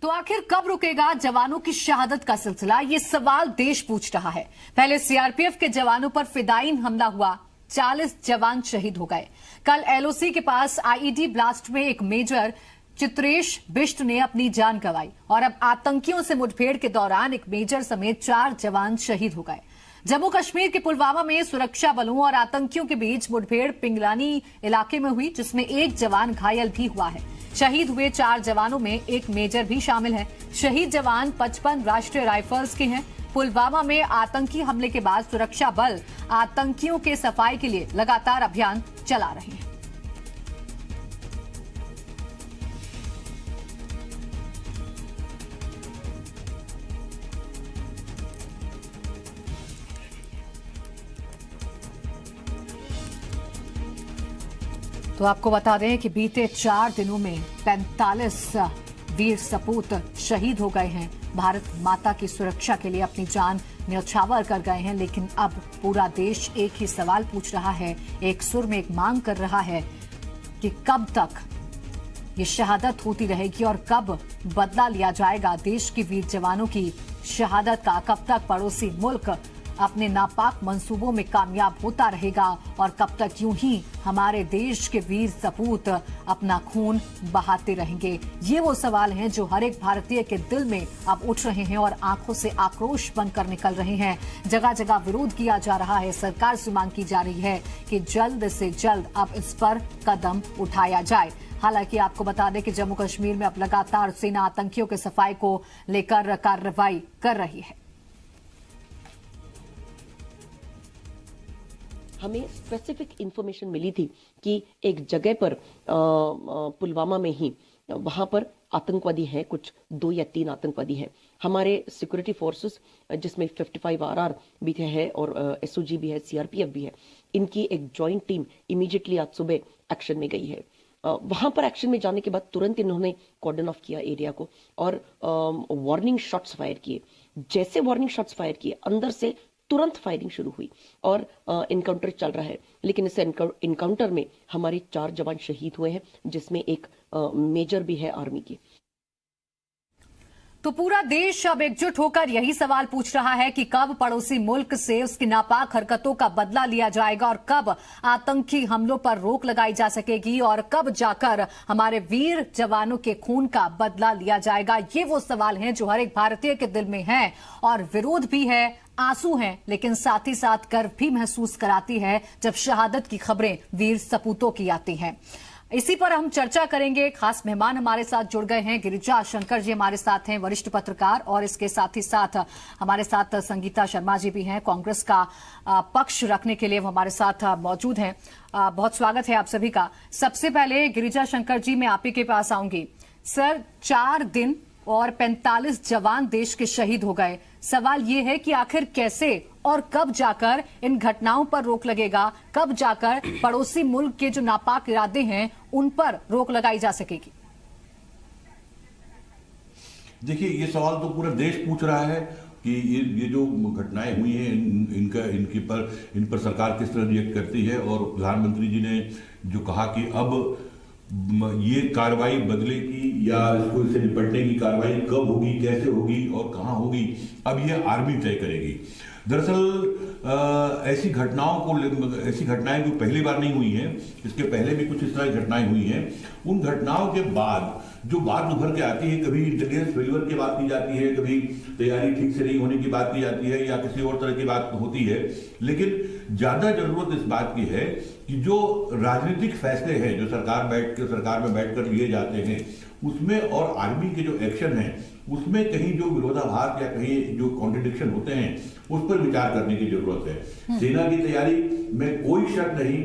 तो आखिर कब रुकेगा जवानों की शहादत का सिलसिला, ये सवाल देश पूछ रहा है। पहले सीआरपीएफ के जवानों पर फिदायीन हमला हुआ, 40 जवान शहीद हो गए। कल एलओसी के पास आईईडी ब्लास्ट में एक मेजर चित्रेश बिष्ट ने अपनी जान गंवाई और अब आतंकियों से मुठभेड़ के दौरान एक मेजर समेत 4 जवान शहीद हो गए। जम्मू कश्मीर के पुलवामा में सुरक्षा बलों और आतंकियों के बीच मुठभेड़ पिंगलानी इलाके में हुई, जिसमें एक जवान घायल भी हुआ है। शहीद हुए 4 जवानों में एक मेजर भी शामिल है। शहीद जवान 55 राष्ट्रीय राइफल्स के हैं। पुलवामा में आतंकी हमले के बाद सुरक्षा बल आतंकियों के सफाई के लिए लगातार अभियान चला रहे हैं। तो आपको बता दें कि बीते 4 दिनों में 45 वीर सपूत शहीद हो गए हैं। भारत माता की सुरक्षा के लिए अपनी जान न्यौछावर कर गए हैं। लेकिन अब पूरा देश एक ही सवाल पूछ रहा है, एक सुर में एक मांग कर रहा है कि कब तक ये शहादत होती रहेगी और कब बदला लिया जाएगा देश के वीर जवानों की शहादत का। कब तक पड़ोसी मुल्क अपने नापाक मंसूबों में कामयाब होता रहेगा और कब तक यूं ही हमारे देश के वीर सपूत अपना खून बहाते रहेंगे। ये वो सवाल हैं जो हर एक भारतीय के दिल में अब उठ रहे हैं और आंखों से आक्रोश बनकर निकल रहे हैं। जगह जगह विरोध किया जा रहा है। सरकार से मांग की जा रही है कि जल्द से जल्द अब इस पर कदम उठाया जाए। हालांकि आपको बता दें कि जम्मू कश्मीर में अब लगातार सेना आतंकियों के सफाई को लेकर कार्रवाई कर रही है। हमें स्पेसिफिक इंफॉर्मेशन मिली थी कि एक जगह पर पुलवामा में ही वहां पर आतंकवादी हैं, कुछ 2 या 3 आतंकवादी हैं। हमारे सिक्योरिटी फोर्सेस जिसमें 55 आरआर भी है और एसओजी भी है, सीआरपीएफ भी है, इनकी एक जॉइंट टीम इमीडिएटली आज सुबह एक्शन में गई है। वहां पर एक्शन में जाने के बाद तुरंत इन्होंने कॉर्डन ऑफ किया एरिया को और वार्निंग शॉट्स फायर किए। जैसे वार्निंग शॉट्स फायर किए, अंदर से तुरंत फायरिंग शुरू हुई और इनकाउंटर चल रहा है। लेकिन इस इनकाउंटर में हमारे 4 जवान शहीद हुए हैं, जिसमें एक मेजर भी है आर्मी की। तो पूरा देश अब एकजुट होकर यही सवाल पूछ रहा है कि कब पड़ोसी मुल्क से उसकी नापाक हरकतों का बदला लिया जाएगा और कब आतंकी हमलों पर रोक लगाई जा सकेगी और कब जाकर हमारे वीर जवानों के खून का बदला लिया जाएगा। ये वो सवाल हैं जो हर एक भारतीय के दिल में हैं और विरोध भी है, आंसू हैं, लेकिन साथ ही साथ गर्व भी महसूस कराती है जब शहादत की खबरें वीर सपूतों की आती हैं। इसी पर हम चर्चा करेंगे। खास मेहमान हमारे साथ जुड़ गए हैं। गिरिजा शंकर जी हमारे साथ हैं, वरिष्ठ पत्रकार, और इसके साथ ही साथ हमारे साथ संगीता शर्मा जी भी हैं, कांग्रेस का पक्ष रखने के लिए वो हमारे साथ मौजूद हैं। बहुत स्वागत है आप सभी का। सबसे पहले गिरिजा शंकर जी, मैं आप ही के पास आऊंगी। सर, 4 दिन और 45 जवान देश के शहीद हो गए। सवाल ये है कि आखिर कैसे और कब जाकर इन घटनाओं पर रोक लगेगा, कब जाकर पड़ोसी मुल्क के जो नापाक इरादे हैं उन पर रोक लगाई जा सकेगी? देखिए, ये सवाल तो पूरा देश पूछ रहा है कि ये जो घटनाएं हुई हैं इन पर सरकार किस तरह रिएक्ट करती है। और प्रधानमंत्री जी ने जो कहा कि अब ये कार्रवाई बदले की या इससे निपटने की कार्रवाई कब होगी, कैसे होगी और कहां होगी, अब ये आर्मी तय करेगी। दरअसल ऐसी घटनाएं जो पहली बार नहीं हुई हैं, इसके पहले भी कुछ इस तरह की घटनाएं हुई हैं। उन घटनाओं के बाद जो बात उभर के आती है, कभी इंटेलिजेंस फेलियर की बात की जाती है, कभी तैयारी ठीक से नहीं होने की बात की जाती है या किसी और तरह की बात होती है। लेकिन ज्यादा जरूरत इस बात की है कि जो राजनीतिक फैसले हैं जो सरकार में बैठकर लिए जाते हैं, उसमें और आर्मी के जो एक्शन है उसमें कहीं जो विरोधाभास या कहीं जो कॉन्ट्रडिक्शन होते हैं उस पर विचार करने की जरूरत है। सेना की तैयारी में कोई शक नहीं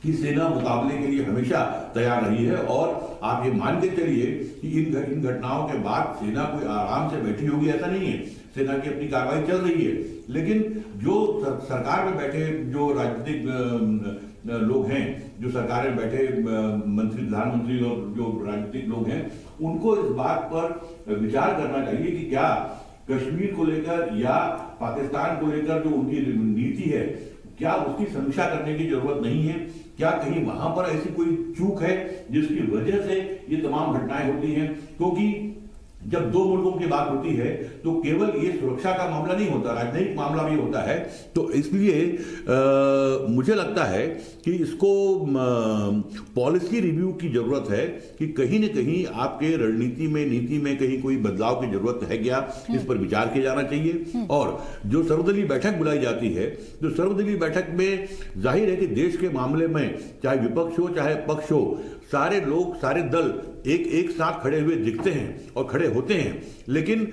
कि सेना मुकाबले के लिए हमेशा तैयार रही है और आप ये मान के चलिए कि इन घटनाओं के बाद सेना कोई आराम से बैठी होगी, ऐसा नहीं है। सेना की अपनी कार्रवाई चल रही है। लेकिन जो सरकार में बैठे जो राजनीतिक लोग हैं, जो सरकार में बैठे मंत्री, प्रधानमंत्री और जो राजनीतिक लोग हैं, उनको इस बात पर विचार करना चाहिए कि क्या कश्मीर को लेकर या पाकिस्तान को लेकर जो उनकी नीति है, क्या उसकी समीक्षा करने की जरूरत नहीं है? क्या कहीं वहां पर ऐसी कोई चूक है जिसकी वजह से ये तमाम घटनाएं होती हैं? क्योंकि जब दो मुल्कों की बात होती है तो केवल ये सुरक्षा का मामला नहीं होता, राजनयिक मामला भी होता है। तो इसलिए मुझे लगता है कि इसको पॉलिसी रिव्यू की जरूरत है कि कहीं न कहीं आपके रणनीति में, नीति में कहीं कोई बदलाव की जरूरत है क्या, इस पर विचार किया जाना चाहिए। और जो सर्वदलीय बैठक बुलाई जाती है, जो सर्वदलीय बैठक में जाहिर है कि देश के मामले में चाहे विपक्ष हो चाहे पक्ष हो, सारे लोग, सारे दल एक साथ खड़े हुए दिखते हैं और खड़े होते हैं। लेकिन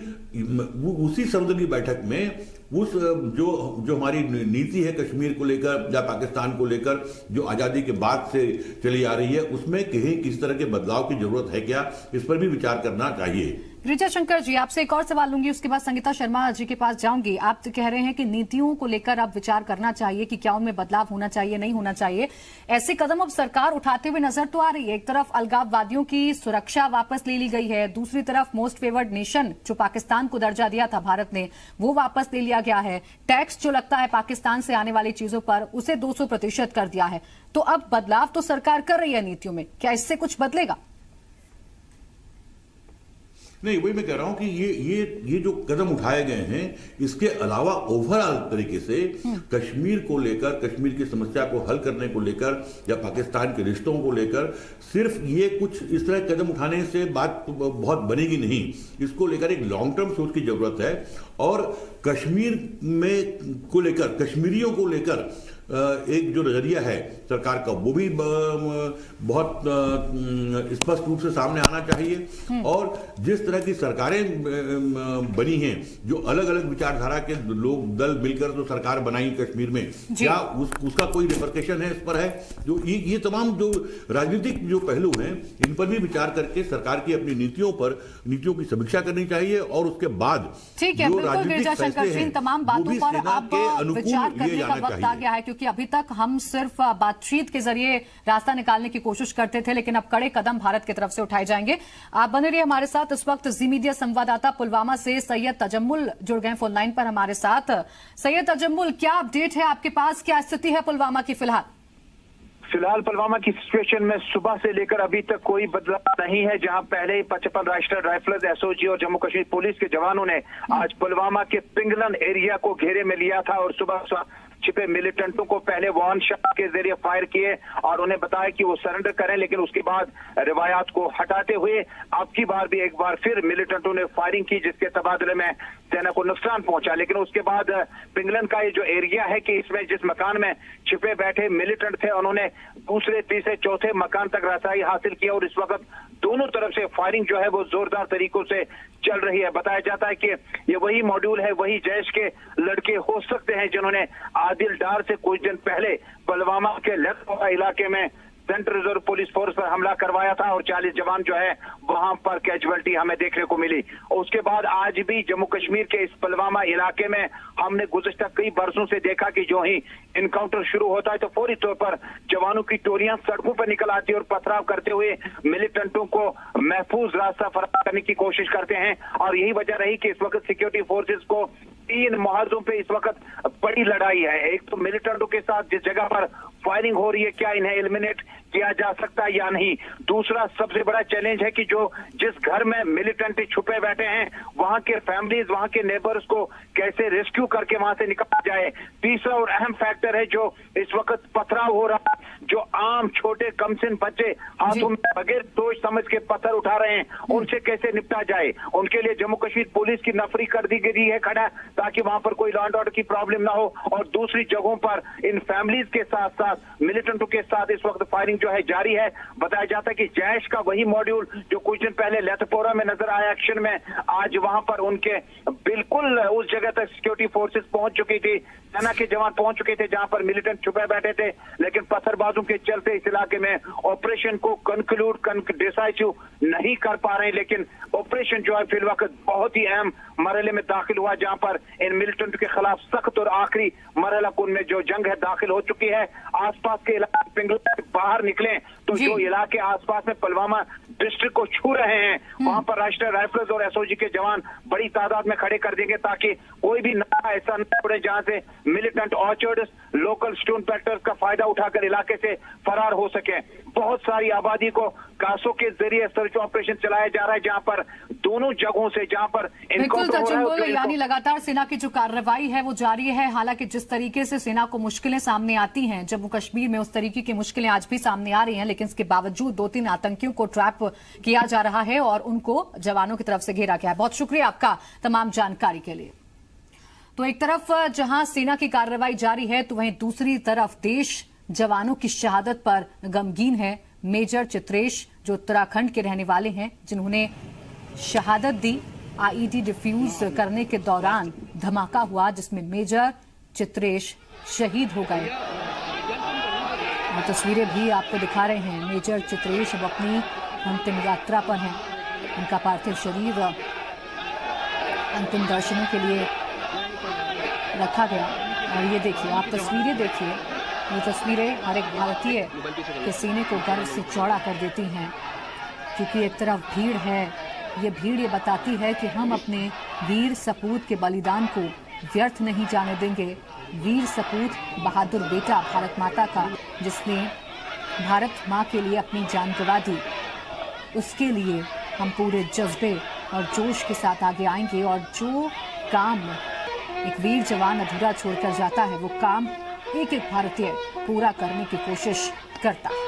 उसी सर्वदलीय बैठक में उस जो हमारी नीति है कश्मीर को लेकर या पाकिस्तान को लेकर, जो आजादी के बाद से चली आ रही है, उसमें कहीं किस तरह के बदलाव की जरूरत है क्या, इस पर भी विचार करना चाहिए। गिरिजा शंकर जी, आपसे एक और सवाल लूंगी, उसके बाद संगीता शर्मा जी के पास जाऊंगी। आप कह रहे हैं कि नीतियों को लेकर अब विचार करना चाहिए कि क्या उनमें बदलाव होना चाहिए, नहीं होना चाहिए। ऐसे कदम अब सरकार उठाते हुए नजर तो आ रही है। एक तरफ अलगाववादियों की सुरक्षा वापस ले ली गई है, दूसरी तरफ मोस्ट फेवर्ड नेशन जो पाकिस्तान को दर्जा दिया था भारत ने, वो वापस ले लिया गया है। टैक्स जो लगता है पाकिस्तान से आने वाली चीजों पर, उसे 200% कर दिया है। तो अब बदलाव तो सरकार कर रही है नीतियों में, क्या इससे कुछ बदलेगा? नहीं, वही मैं कह रहा हूं कि ये जो कदम उठाए गए हैं, इसके अलावा ओवरऑल तरीके से कश्मीर को लेकर, कश्मीर की समस्या को हल करने को लेकर या पाकिस्तान के रिश्तों को लेकर सिर्फ ये कुछ इस तरह कदम उठाने से बात बहुत बनेगी नहीं। इसको लेकर एक लॉन्ग टर्म सोच की जरूरत है। और कश्मीर में को लेकर, कश्मीरियों को लेकर एक जो नजरिया है सरकार का, वो भी बहुत स्पष्ट रूप से सामने आना चाहिए। और जिस तरह की सरकारें बनी हैं, जो अलग अलग विचारधारा के लोग, दल मिलकर जो सरकार बनाई कश्मीर में, क्या उसका कोई रिपरकेशन है इस पर है? जो ये तमाम जो राजनीतिक जो पहलू हैं, इन पर भी विचार करके सरकार की अपनी नीतियों की समीक्षा करनी चाहिए। और उसके बाद ठीक है, बिल्कुल गिरिजा शंकर जी, इन तमाम बातों पर अब विचार करने का वक्त आ गया है, क्योंकि अभी तक हम सिर्फ बातचीत के जरिए रास्ता निकालने की कोशिश करते थे, लेकिन अब कड़े कदम भारत की तरफ से उठाए जाएंगे। आप बने रहिए हमारे साथ। इस वक्त जी मीडिया संवाददाता पुलवामा से सैयद तजम्मुल जुड़ गए फोन लाइन पर हमारे साथ। सैयद तजम्मुल, क्या अपडेट है आपके पास, क्या स्थिति है पुलवामा की फिलहाल? फिलहाल पुलवामा की सिचुएशन में सुबह से लेकर अभी तक कोई बदलाव नहीं है। जहां पहले ही 55 राष्ट्रीय राइफल्स, एसओजी और जम्मू कश्मीर पुलिस के जवानों ने आज पुलवामा के पिंगलन एरिया को घेरे में लिया था और सुबह छिपे मिलिटेंटों को पहले वार्न शॉट के जरिए फायर किए और उन्हें बताया कि वो सरेंडर करें, लेकिन उसके बाद रिवायात को हटाते हुए अब की बार भी एक बार फिर मिलिटेंटों ने फायरिंग की, जिसके तबादले में सेना को नुकसान पहुंचा। लेकिन उसके बाद पिंगलन का ये जो एरिया है कि इसमें जिस मकान में छिपे बैठे मिलिटेंट थे, उन्होंने दूसरे, तीसरे, चौथे मकान तक रसाई हासिल किया और इस वक्त दोनों तरफ से फायरिंग जो है वो जोरदार तरीकों से चल रही है। बताया जाता है कि ये वही मॉड्यूल है, वही जैश के लड़के हो सकते हैं जिन्होंने आदिल डार से कुछ दिन पहले पुलवामा के लखनऊ इलाके में सेंट्रल रिजर्व पुलिस फोर्स पर हमला करवाया था और 40 जवान जो है वहां पर कैजुअलिटी हमें देखने को मिली। और उसके बाद आज भी जम्मू कश्मीर के इस पुलवामा इलाके में हमने गुज़िश्ता कई बरसों से देखा कि जो ही इनकाउंटर शुरू होता है तो फौरी तौर पर जवानों की टोलियां सड़कों पर निकल आती है और पथराव करते हुए मिलिटेंटों को महफूज रास्ता फराहम करने की कोशिश करते हैं। और यही वजह रही कि इस वक्त सिक्योरिटी फोर्सेस को 3 मुहावजों पे इस वक्त बड़ी लड़ाई है। एक तो मिलिटेंटों के साथ जिस जगह पर फायरिंग हो रही है, क्या इन्हें एलिमिनेट किया जा सकता है या नहीं। दूसरा सबसे बड़ा चैलेंज है कि जो जिस घर में मिलिटेंट छुपे बैठे हैं, वहां के फैमिलीज, वहां के नेबर्स को कैसे रेस्क्यू करके वहां से निकाला जाए। तीसरा और अहम फैक्टर है जो इस वक्त पथराव हो रहा है, जो आम छोटे कमसिन बच्चे हाथों में बगैर सोच समझ के पत्थर उठा रहे हैं, उनसे कैसे निपटा जाए। उनके लिए जम्मू कश्मीर पुलिस की नफरी कर दी गई है खड़ा, ताकि वहां पर कोई लॉ एंड ऑर्डर की प्रॉब्लम ना हो। और दूसरी जगहों पर इन फैमिलीज के साथ साथ मिलिटेंटों के साथ इस वक्त फायरिंग जो है जारी है। बताया जाता है कि जैश का वही मॉड्यूल जो कुछ दिन पहले लेथपोरा में नजर आया एक्शन में, आज वहां पर उनके बिल्कुल उस जगह तक सिक्योरिटी फोर्सेस पहुंच चुकी थी, सेना के जवान पहुंच चुके थे जहां पर मिलिटेंट छुपे बैठे थे। लेकिन पत्थरबाजों के चलते इस इलाके में ऑपरेशन को कंक्लूड डिसाइसिव नहीं कर पा रहे हैं। लेकिन ऑपरेशन जो है फिल वक्त बहुत ही अहम मरहले में दाखिल हुआ, जहां पर इन मिलिटेंट के खिलाफ सख्त और आखिरी मरहला कुन में जो जंग है दाखिल हो चुकी है। आसपास के इलाके पिंगलन बाहर निकले तो जो इलाके आसपास में पुलवामा डिस्ट्रिक्ट को छू रहे हैं, वहां पर राष्ट्रीय राइफल्स और एसओजी के जवान बड़ी तादाद में खड़े कर देंगे, ताकि कोई भी नाका ऐसा न पड़े जहां से मिलिटेंट ऑर्चर्ड्स, लोकल स्टोन पैक्टर्स का फायदा उठाकर इलाके से फरार हो सके। बहुत सारी आबादी को कासों के जरिए सर्च ऑपरेशन चलाया जा रहा है, जहां पर दोनों जगहों से जहां पर बिल्कुल सचिन बोलो, यानी लगातार सेना की जो कार्रवाई है वो जारी है। हालांकि जिस तरीके से सेना को मुश्किलें सामने आती हैं जम्मू कश्मीर में, उस तरीके की मुश्किलें आज भी सामने आ रही हैं, लेकिन इसके बावजूद 2-3 आतंकियों को ट्रैप किया जा रहा है और उनको जवानों की तरफ से घेरा गया है। बहुत शुक्रिया आपका तमाम जानकारी के लिए। तो एक तरफ जहां सेना की कार्रवाई जारी है तो वहीं दूसरी तरफ देश जवानों की शहादत पर गमगीन है। मेजर चित्रेश जो उत्तराखंड के रहने वाले हैं, जिन्होंने शहादत दी, आईईडी डिफ्यूज करने के दौरान धमाका हुआ जिसमें मेजर चित्रेश शहीद हो गए। और तस्वीरें भी आपको दिखा रहे हैं। मेजर चित्रेश अब अपनी अंतिम यात्रा पर हैं। उनका पार्थिव शरीर अंतिम दर्शनों के लिए रखा गया। और ये देखिए, आप तस्वीरें देखिए, ये तस्वीरें हर एक भारतीय के सीने को गर्व से चौड़ा कर देती हैं, क्योंकि एक तरफ भीड़ है, ये भीड़ ये बताती है कि हम अपने वीर सपूत के बलिदान को व्यर्थ नहीं जाने देंगे। वीर सपूत बहादुर बेटा भारत माता का, जिसने भारत माँ के लिए अपनी जान गंवा दी, उसके लिए हम पूरे जज्बे और जोश के साथ आगे आएंगे। और जो काम एक वीर जवान अधूरा छोड़कर जाता है, वो काम एक एक भारतीय पूरा करने की कोशिश करता है।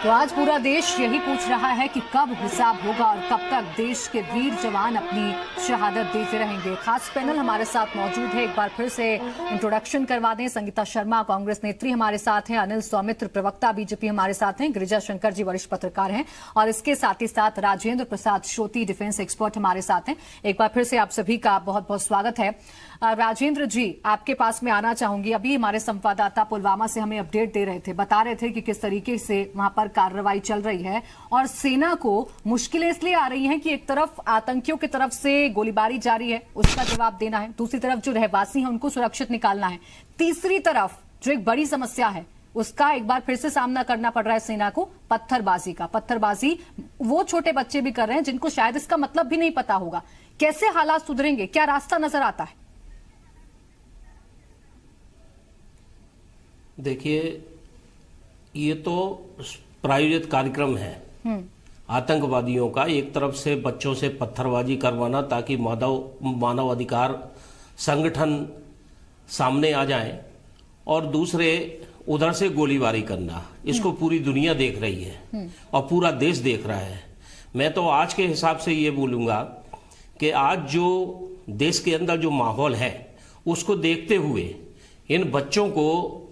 तो आज पूरा देश यही पूछ रहा है कि कब हिसाब होगा और कब तक देश के वीर जवान अपनी शहादत देते रहेंगे। खास पैनल हमारे साथ मौजूद है। एक बार फिर से इंट्रोडक्शन करवा दें। संगीता शर्मा कांग्रेस नेत्री हमारे साथ हैं, अनिल सौमित्र प्रवक्ता बीजेपी हमारे साथ हैं, गिरिजा शंकर जी वरिष्ठ पत्रकार हैं, और इसके साथ ही साथ राजेंद्र प्रसाद श्रोती डिफेंस एक्सपर्ट हमारे साथ हैं। एक बार फिर से आप सभी का बहुत बहुत स्वागत है। राजेंद्र जी, आपके पास में आना चाहूंगी। अभी हमारे संवाददाता पुलवामा से हमें अपडेट दे रहे थे, बता रहे थे कि किस तरीके से वहां पर कार्रवाई चल रही है और सेना को मुश्किलें इसलिए आ रही हैं कि एक तरफ आतंकियों की तरफ से गोलीबारी जारी है, उसका जवाब देना है, दूसरी तरफ जो रहवासी हैं उनको सुरक्षित निकालना है, तीसरी तरफ जो एक बड़ी समस्या है उसका एक बार फिर से सामना करना पड़ रहा है सेना को, पत्थरबाजी का। पत्थरबाजी वो छोटे बच्चे भी कर रहे हैं जिनको शायद इसका मतलब भी नहीं पता होगा। कैसे हालात सुधरेंगे, क्या रास्ता नजर आता है? देखिए, ये तो प्रायोजित कार्यक्रम है आतंकवादियों का। एक तरफ से बच्चों से पत्थरबाजी करवाना ताकि मानवाधिकार संगठन सामने आ जाए, और दूसरे उधर से गोलीबारी करना। इसको पूरी दुनिया देख रही है और पूरा देश देख रहा है। मैं तो आज के हिसाब से ये बोलूँगा कि आज जो देश के अंदर जो माहौल है उसको देखते हुए इन बच्चों को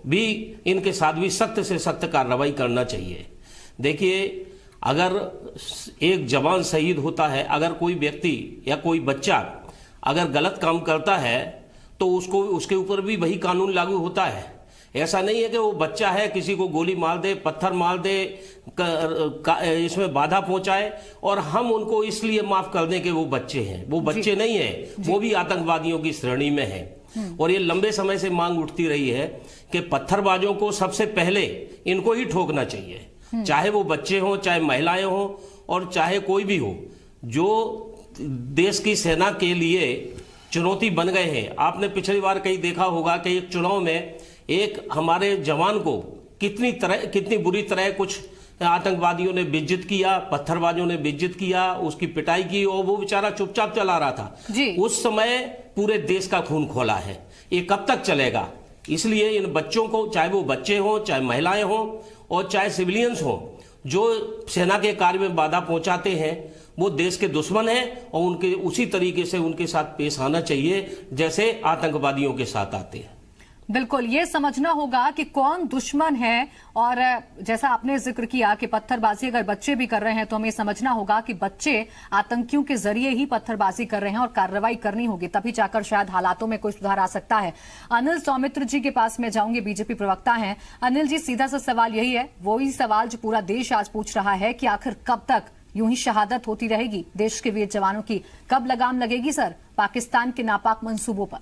भी, इनके साथ भी सख्त से सख्त कार्रवाई करना चाहिए। देखिए, अगर एक जवान शहीद होता है, अगर कोई व्यक्ति या कोई बच्चा अगर गलत काम करता है तो उसको उसके ऊपर भी वही कानून लागू होता है। ऐसा नहीं है कि वो बच्चा है किसी को गोली मार दे, पत्थर मार दे, इसमें बाधा पहुंचाए और हम उनको इसलिए माफ कर दें कि वो बच्चे हैं। वो बच्चे नहीं है, वो भी आतंकवादियों की श्रेणी में है। और ये लंबे समय से मांग उठती रही है कि पत्थरबाजों को सबसे पहले इनको ही ठोकना चाहिए, चाहे वो बच्चे हों, चाहे महिलाएं हों, और चाहे कोई भी हो जो देश की सेना के लिए चुनौती बन गए हैं। आपने पिछली बार कहीं देखा होगा कि एक चुनाव में एक हमारे जवान को कितनी बुरी तरह कुछ आतंकवादियों ने बेइज्जत किया, पत्थरबाजों ने बेइज्जत किया, उसकी पिटाई की, और वो बेचारा चुपचाप चला रहा था। उस समय पूरे देश का खून खोला है। ये कब तक चलेगा? इसलिए इन बच्चों को, चाहे वो बच्चे हों, चाहे महिलाएं हों, और चाहे सिविलियंस हों, जो सेना के कार्य में बाधा पहुंचाते हैं, वो देश के दुश्मन हैं और उनके उसी तरीके से उनके साथ पेश आना चाहिए जैसे आतंकवादियों के साथ आते हैं। बिल्कुल, ये समझना होगा कि कौन दुश्मन है। और जैसा आपने जिक्र किया कि पत्थरबाजी अगर बच्चे भी कर रहे हैं तो हमें समझना होगा कि बच्चे आतंकियों के जरिए ही पत्थरबाजी कर रहे हैं और कार्रवाई करनी होगी, तभी जाकर शायद हालातों में कोई सुधार आ सकता है। अनिल सौमित्र जी के पास में जाऊंगे, बीजेपी प्रवक्ता हैं। अनिल जी, सीधा सा सवाल यही है, वही सवाल जो पूरा देश आज पूछ रहा है कि आखिर कब तक यूं ही शहादत होती रहेगी देश के वीर जवानों की? कब लगाम लगेगी सर पाकिस्तान के नापाक मंसूबों पर?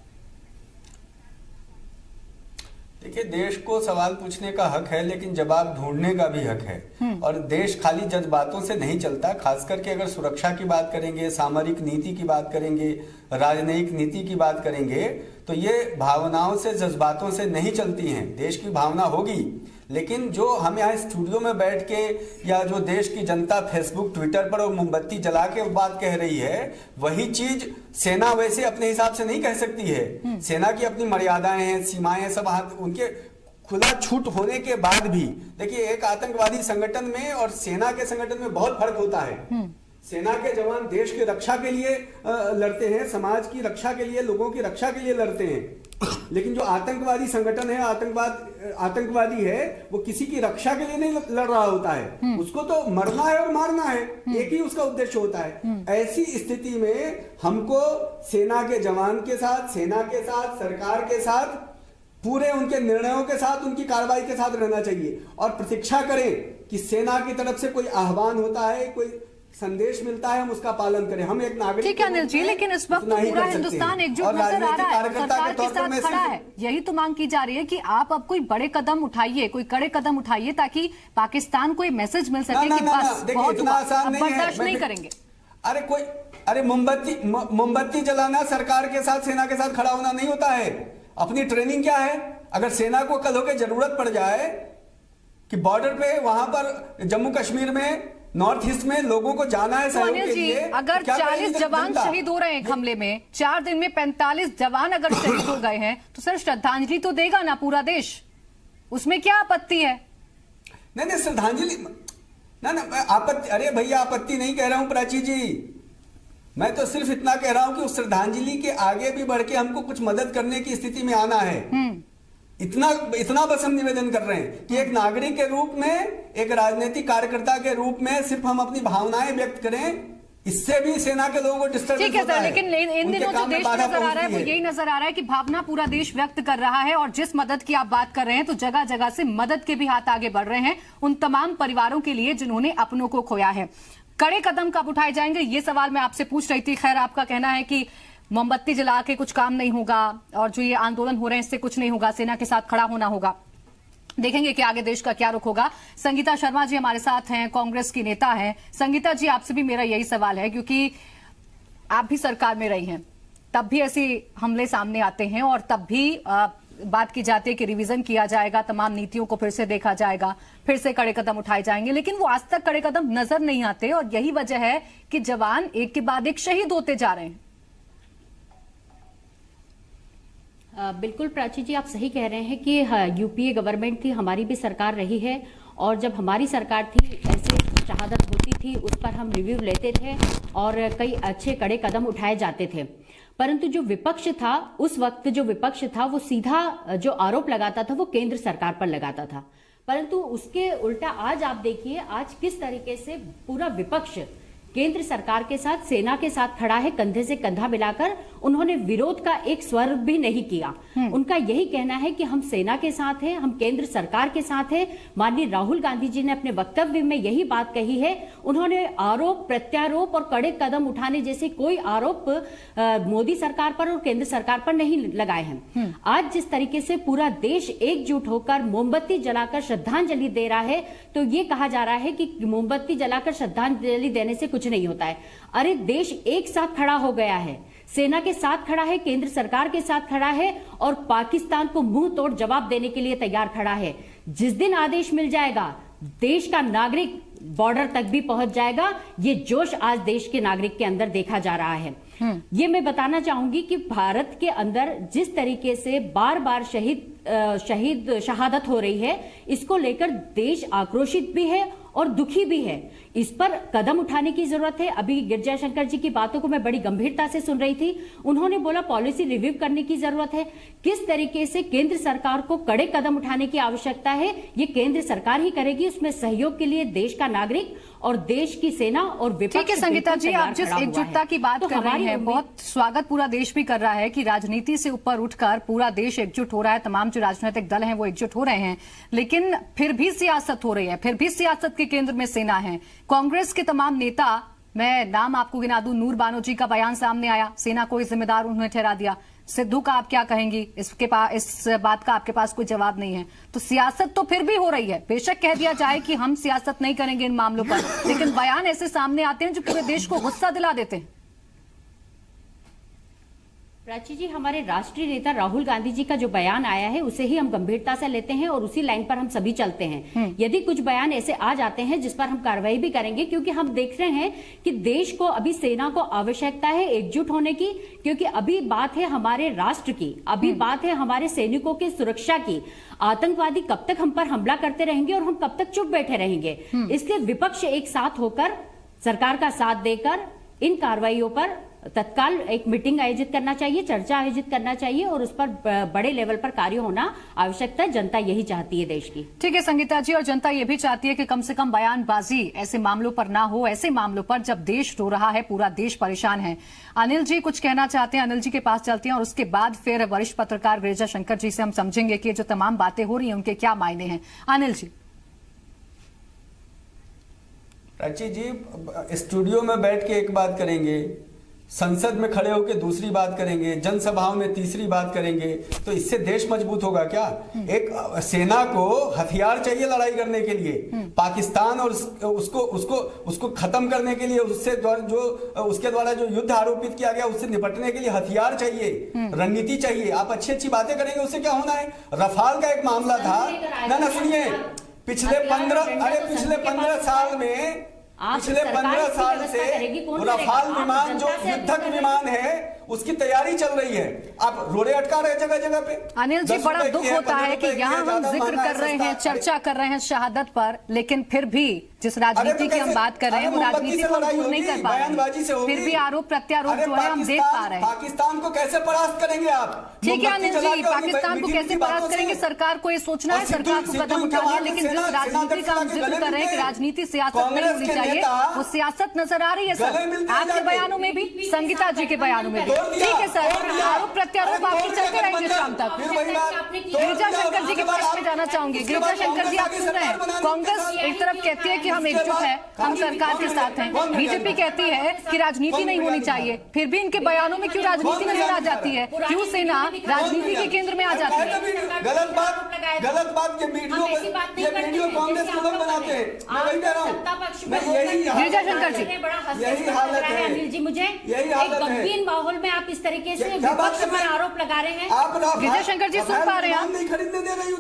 देखिए, देश को सवाल पूछने का हक है, लेकिन जवाब ढूंढने का भी हक है। और देश खाली जज्बातों से नहीं चलता। खास करके अगर सुरक्षा की बात करेंगे, सामरिक नीति की बात करेंगे, राजनयिक नीति की बात करेंगे, तो ये भावनाओं से, जज्बातों से नहीं चलती हैं। देश की भावना होगी, लेकिन जो हम यहाँ स्टूडियो में बैठ के या जो देश की जनता फेसबुक ट्विटर पर और मोमबत्ती जला के बात कह रही है, वही चीज सेना वैसे अपने हिसाब से नहीं कह सकती है। सेना की अपनी मर्यादाएं हैं, सीमाएं हैं, सब उनके खुला छूट होने के बाद भी देखिए, एक आतंकवादी संगठन में और सेना के संगठन में बहुत फर्क होता है। सेना के जवान देश की रक्षा के लिए लड़ते हैं, समाज की रक्षा के लिए, लोगों की रक्षा के लिए लड़ते हैं। लेकिन जो आतंकवादी संगठन है, आतंकवादी है, वो किसी की रक्षा के लिए नहीं लड़ रहा होता है, उसको तो मरना है और मारना है, एक ही उसका उद्देश्य होता है। ऐसी स्थिति में हमको सेना के जवान के साथ, सेना के साथ, सरकार के साथ, पूरे उनके निर्णयों के साथ, उनकी कार्रवाई के साथ रहना चाहिए और प्रतीक्षा करें कि सेना की तरफ से कोई आह्वान होता है, कोई संदेश मिलता है, हम उसका पालन करें। हम एक नागरिक, ठीक है अनिल जी, लेकिन इस वक्त पूरा हिंदुस्तान एकजुट नजर आ रहा है, सरकार के साथ खड़ा है। यही तो मांग की जा रही है कि आप अब कोई बड़े कदम उठाइए, कोई कड़े कदम उठाइए, ताकि पाकिस्तान को ये मैसेज मिल सके कि बस बहुत हुआ, अब बर्दाश्त नहीं करेंगे। अरे मोमबत्ती जलाना सरकार के साथ, सेना के साथ खड़ा होना नहीं होता है। अपनी ट्रेनिंग क्या है? अगर सेना को कल होकर जरूरत पड़ जाए कि बॉर्डर पे, वहां पर जम्मू कश्मीर में, नॉर्थ ईस्ट में लोगों को जाना है सहयोग के लिए, अगर 40 जवान शहीद हो रहे हैं एक हमले में, 4 दिन में 45 जवान अगर शहीद हो गए हैं, तो सर श्रद्धांजलि तो देगा ना पूरा देश, उसमें क्या आपत्ति है? नहीं श्रद्धांजलि ना आपत्ति, अरे भैया आपत्ति नहीं कह रहा हूं प्राची जी, मैं तो सिर्फ इतना कह रहा हूं कि उस श्रद्धांजलि के आगे भी बढ़ के हमको कुछ मदद करने की स्थिति में आना है। इतना बस हम निवेदन कर रहे हैं कि एक नागरिक के रूप में, एक राजनीतिक कार्यकर्ता के रूप में सिर्फ हम अपनी भावनाएं व्यक्त करें, इससे भी सेना के लोगों को डिस्टर्ब होता है। ठीक है सर, लेकिन इन दिनों जो देश नजर आ रहा है वो यही नजर आ रहा है कि भावना पूरा देश व्यक्त कर रहा है, और जिस मदद की आप बात कर रहे हैं तो जगह जगह से मदद के भी हाथ आगे बढ़ रहे हैं उन तमाम परिवारों के लिए जिन्होंने अपनों को खोया है। कड़े कदम कब उठाए जाएंगे, ये सवाल मैं आपसे पूछ रही थी। खैर, आपका कहना है कि मोमबत्ती जला के कुछ काम नहीं होगा और जो ये आंदोलन हो रहे हैं इससे कुछ नहीं होगा, सेना के साथ खड़ा होना होगा। देखेंगे कि आगे देश का क्या रुख होगा। संगीता शर्मा जी हमारे साथ हैं, कांग्रेस की नेता हैं। संगीता जी, आपसे भी मेरा यही सवाल है, क्योंकि आप भी सरकार में रही हैं, तब भी ऐसे हमले सामने आते हैं और तब भी बात की जाती है कि रिवीजन किया जाएगा, तमाम नीतियों को फिर से देखा जाएगा, फिर से कड़े कदम उठाए जाएंगे, लेकिन वो आज तक कड़े कदम नजर नहीं आते और यही वजह है कि जवान एक के बाद एक शहीद होते जा रहे हैं। बिल्कुल प्राची जी, आप सही कह रहे हैं कि यूपीए गवर्नमेंट थी, हमारी भी सरकार रही है, और जब हमारी सरकार थी ऐसे शहादत होती थी उस पर हम रिव्यू लेते थे और कई अच्छे कड़े कदम उठाए जाते थे। परंतु जो विपक्ष था उस वक्त, जो विपक्ष था वो सीधा जो आरोप लगाता था वो केंद्र सरकार पर लगाता था, परंतु उसके उल्टा आज आप देखिए आज किस तरीके से पूरा विपक्ष केंद्र सरकार के साथ, सेना के साथ खड़ा है, कंधे से कंधा मिलाकर। उन्होंने विरोध का एक स्वर भी नहीं किया। उनका यही कहना है कि हम सेना के साथ हैं, हम केंद्र सरकार के साथ हैं। माननीय राहुल गांधी जी ने अपने वक्तव्य में यही बात कही है। उन्होंने आरोप प्रत्यारोप और कड़े कदम उठाने जैसे कोई आरोप मोदी सरकार पर और केंद्र सरकार पर नहीं लगाए हैं। आज जिस तरीके से पूरा देश एकजुट होकर मोमबत्ती जलाकर श्रद्धांजलि दे रहा है, तो ये कहा जा रहा है कि मोमबत्ती जलाकर श्रद्धांजलि देने से कुछ नहीं होता है। अरे देश एक साथ खड़ा हो गया है, सेना के साथ खड़ा है, केंद्र सरकार के साथ खड़ा है और पाकिस्तान को मुंह तोड़ जवाब देने के लिए तैयार खड़ा है। जिस दिन आदेश मिल जाएगा देश का नागरिक बॉर्डर तक भी पहुंच जाएगा। ये जोश आज देश के नागरिक के अंदर देखा जा रहा है। ये मैं बताना चाहूंगी कि भारत के अंदर जिस तरीके से बार बार शहादत हो रही है, इसको लेकर देश आक्रोशित भी है और दुखी भी है। इस पर कदम उठाने की जरूरत है। अभी गिरिजा शंकर जी की बातों को मैं बड़ी गंभीरता से सुन रही थी। उन्होंने बोला पॉलिसी रिव्यू करने की जरूरत है। किस तरीके से केंद्र सरकार को कड़े कदम उठाने की आवश्यकता है, ये केंद्र सरकार ही करेगी। उसमें सहयोग के लिए देश का नागरिक और देश की सेना और विपक्ष। ठीक है संगीता जी, आप जिस एकजुटता की बात कर रही हैं, बहुत स्वागत पूरा देश भी कर रहा है कि राजनीति से ऊपर उठकर पूरा देश एकजुट हो रहा है, तमाम जो राजनीतिक दल हैं वो एकजुट हो रहे हैं, लेकिन फिर भी सियासत हो रही है, फिर भी सियासत के केंद्र में सेना है। कांग्रेस के तमाम नेता, मैं नाम आपको गिना दूं, नूर बानो जी का बयान सामने आया, सेना को जिम्मेदार उन्होंने ठहरा दिया। सिद्धू का आप क्या कहेंगी? इस बात का आपके पास कोई जवाब नहीं है। तो सियासत तो फिर भी हो रही है। बेशक कह दिया जाए कि हम सियासत नहीं करेंगे इन मामलों पर, लेकिन बयान ऐसे सामने आते हैं जो पूरे देश को गुस्सा दिला देते हैं। प्राची जी, हमारे राष्ट्रीय नेता राहुल गांधी जी का जो बयान आया है उसे ही हम गंभीरता से लेते हैं और उसी लाइन पर हम सभी चलते हैं। यदि कुछ बयान ऐसे आ जाते हैं जिस पर हम कार्रवाई भी करेंगे, क्योंकि हम देख रहे हैं कि देश को अभी सेना को आवश्यकता है एकजुट होने की, क्योंकि अभी बात है हमारे राष्ट्र की, अभी बात है हमारे सैनिकों की सुरक्षा की। आतंकवादी कब तक हम पर हमला करते रहेंगे और हम कब तक चुप बैठे रहेंगे? इसलिए विपक्ष एक साथ होकर सरकार का साथ देकर इन कार्रवाइयों पर तत्काल एक मीटिंग आयोजित करना चाहिए, चर्चा आयोजित करना चाहिए और उस पर बड़े लेवल पर कार्य होना आवश्यकता है। जनता यही चाहती है देश की। ठीक है संगीता जी, और जनता ये भी चाहती है कि कम से कम बयानबाजी ऐसे मामलों पर ना हो, ऐसे मामलों पर जब देश रो रहा है, पूरा देश परेशान है। अनिल जी कुछ कहना चाहते हैं, अनिल जी के पास चलते हैं और उसके बाद फिर वरिष्ठ पत्रकार गिरिजा शंकर जी से हम समझेंगे कि जो तमाम बातें हो रही हैं उनके क्या मायने हैं। अनिल जी। प्राची जी, स्टूडियो में बैठ के एक बात करेंगे, संसद में खड़े होकर दूसरी बात करेंगे, जनसभाओं में तीसरी बात करेंगे, तो इससे देश मजबूत होगा क्या? एक सेना को हथियार चाहिए लड़ाई करने के लिए, पाकिस्तान और उसको खत्म करने के लिए, उससे जो उसके द्वारा जो युद्ध आरोपित किया गया उससे निपटने के लिए हथियार चाहिए, रणनीति चाहिए। आप अच्छी अच्छी बातें करेंगे, उससे क्या होना है? रफाल का एक मामला था ना, सुनिए, पिछले 15 साल में, पिछले 15 साल से रफाल विमान जो युद्धक विमान है उसकी तैयारी चल रही है, आप रोड़े अटका रहे जगह जगह पे। अनिल जी, बड़ा दुख होता है कि यहाँ हम जिक्र कर रहे हैं, चर्चा कर रहे हैं शहादत पर, लेकिन फिर भी जिस राजनीति की हम बात कर रहे हैं वो राजनीति को दूर नहीं कर पा रहे, फिर भी आरोप प्रत्यारोप जो है हम देख पा रहे हैं। पाकिस्तान को कैसे परास्त करेंगे आप? ठीक है अनिल जी, पाकिस्तान को कैसे परास्त करेंगे सरकार को ये सोचना है, सरकार को कदम उठाना है, लेकिन जिस राजनीति का हम जिक्र कर रहे हैं कि राजनीति सियासत नहीं होनी चाहिए, वो सियासत नजर आ रही है सर, आपके बयानों में भी, संगीता जी के बयानों में भी। ठीक है सर, आरोप प्रत्यारोप आपके चलते रहेंगे शाम तक। गिरिजा शंकर जी के पास में जाना चाहूंगी। गिरिजा शंकर जी, आप सुन रहे हैं, कांग्रेस एक तरफ कहती है कि हम एकजुट है, हम सरकार के साथ हैं, बीजेपी कहती है कि राजनीति नहीं होनी चाहिए, फिर भी इनके बयानों में क्यों राजनीति नजर आ जाती है? क्यों सेना राजनीति के केंद्र में आ जाती है? गलत बात ये वीडियो कांग्रेस के लोग बनाते हैं, मैं वही कह रहा हूँ। गिरिजा शंकर जी, यही हालत है अनिल जी, मुझे यही हालत है। गंभीर माहौल में आप इस तरीके से विपक्ष पर आरोप लगा रहे हैं। गिरिजा शंकर जी सुन पा रहे हैं? नहीं खरीदने दे रही,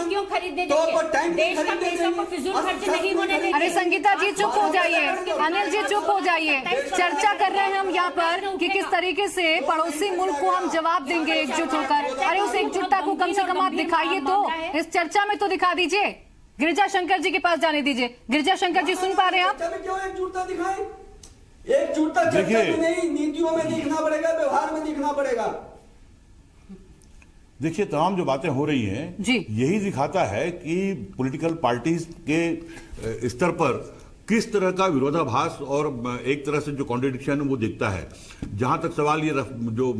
क्यों खरीदने देंगे? देश का पैसों को फिजूल खर्च नहीं होने देंगे। अरे संगीता जी चुप हो जाइए, अनिल जी चुप हो जाइए। चर्चा कर रहे हैं हम यहाँ पर कि किस तरीके से पड़ोसी मुल्क को हम जवाब देंगे एकजुट होकर। अरे उस एकजुटता को कम से कम आप दिखाइए तो, इस चर्चा में तो दिखा दीजिए। गिरिजा शंकर जी के पास जाने दीजिए। गिरिजा शंकर जी सुन पा रहे हैं आप? क्यों एकजुटता दिखाएं? एकजुटता चर्चा में नहीं, नीतियों में दिखना पड़ेगा, व्यवहार में दिखना पड़ेगा। देखिए, तमाम जो बातें हो रही हैं यही दिखाता है कि पॉलिटिकल पार्टीज के स्तर पर किस तरह का विरोधाभास और एक तरह से जो कॉन्ट्रडिक्शन वो दिखता है। जहां तक सवाल ये जो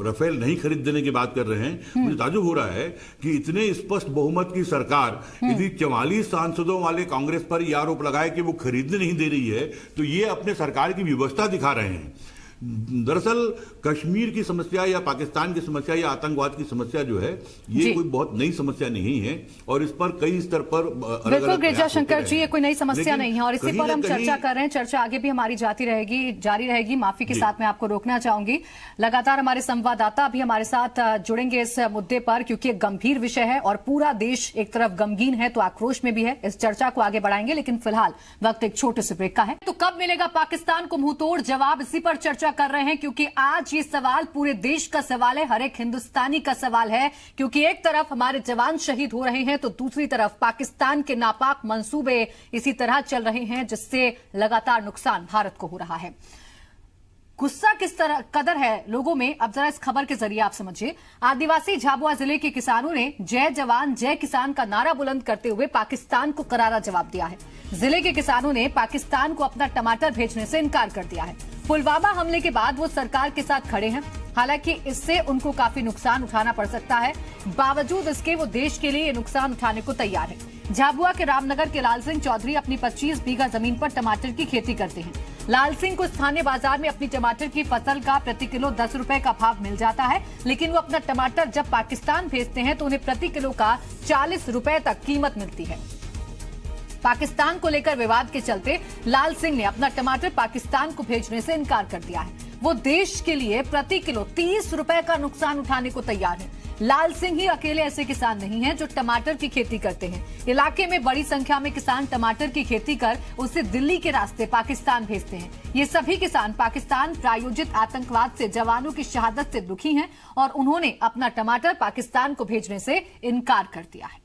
राफेल नहीं खरीद देने की बात कर रहे हैं, मुझे ताज्जुब हो रहा है कि इतने स्पष्ट बहुमत की सरकार यदि 44 सांसदों वाले कांग्रेस पर यह आरोप लगाए कि वो खरीदने नहीं दे रही है, तो ये अपने सरकार की व्यवस्था दिखा रहे हैं। दरअसल कश्मीर की समस्या या पाकिस्तान की समस्या या आतंकवाद की समस्या जो है ये कोई बहुत नई समस्या नहीं है और इस पर कई स्तर पर बिल्कुल गिरिजा शंकर जी, ये कोई नई समस्या नहीं है और इसी पर हम चर्चा कर रहे हैं। चर्चा आगे भी हमारी जारी रहेगी। माफी के साथ मैं आपको रोकना चाहूंगी। लगातार हमारे संवाददाता भी हमारे साथ जुड़ेंगे इस मुद्दे पर, क्योंकि एक गंभीर विषय है और पूरा देश एक तरफ गमगीन है तो आक्रोश में भी है। इस चर्चा को आगे बढ़ाएंगे, लेकिन फिलहाल वक्त एक छोटे से ब्रेक का है। तो कब मिलेगा पाकिस्तान को मुंहतोड़ जवाब, इसी पर चर्चा कर रहे हैं, क्योंकि आज ये सवाल पूरे देश का सवाल है, हर एक हिंदुस्तानी का सवाल है। क्योंकि एक तरफ हमारे जवान शहीद हो रहे हैं तो दूसरी तरफ पाकिस्तान के नापाक मंसूबे इसी तरह चल रहे हैं, जिससे लगातार नुकसान भारत को हो रहा है। गुस्सा किस तरह कदर है लोगों में, अब जरा इस खबर के जरिए आप समझिए। आदिवासी झाबुआ जिले के किसानों ने जय जवान जय किसान का नारा बुलंद करते हुए पाकिस्तान को करारा जवाब दिया है। जिले के किसानों ने पाकिस्तान को अपना टमाटर भेजने से इनकार कर दिया है। पुलवामा हमले के बाद वो सरकार के साथ खड़े हैं, हालांकि इससे उनको काफी नुकसान उठाना पड़ सकता है। बावजूद इसके वो देश के लिए ये नुकसान उठाने को तैयार है। झाबुआ के रामनगर के लाल सिंह चौधरी अपनी 25 बीघा जमीन पर टमाटर की खेती करते हैं। लाल सिंह को स्थानीय बाजार में अपनी टमाटर की फसल का प्रति किलो 10 रुपए का भाव मिल जाता है, लेकिन वो अपना टमाटर जब पाकिस्तान भेजते हैं तो उन्हें प्रति किलो का 40 रुपए तक कीमत मिलती है। पाकिस्तान को लेकर विवाद के चलते लाल सिंह ने अपना टमाटर पाकिस्तान को भेजने से इनकार कर दिया है। वो देश के लिए प्रति किलो 30 रुपए का नुकसान उठाने को तैयार है। लाल सिंह ही अकेले ऐसे किसान नहीं हैं जो टमाटर की खेती करते हैं। इलाके में बड़ी संख्या में किसान टमाटर की खेती कर उसे दिल्ली के रास्ते पाकिस्तान भेजते हैं। ये सभी किसान पाकिस्तान प्रायोजित आतंकवाद से जवानों की शहादत से दुखी हैं और उन्होंने अपना टमाटर पाकिस्तान को भेजने से इनकार कर दिया है।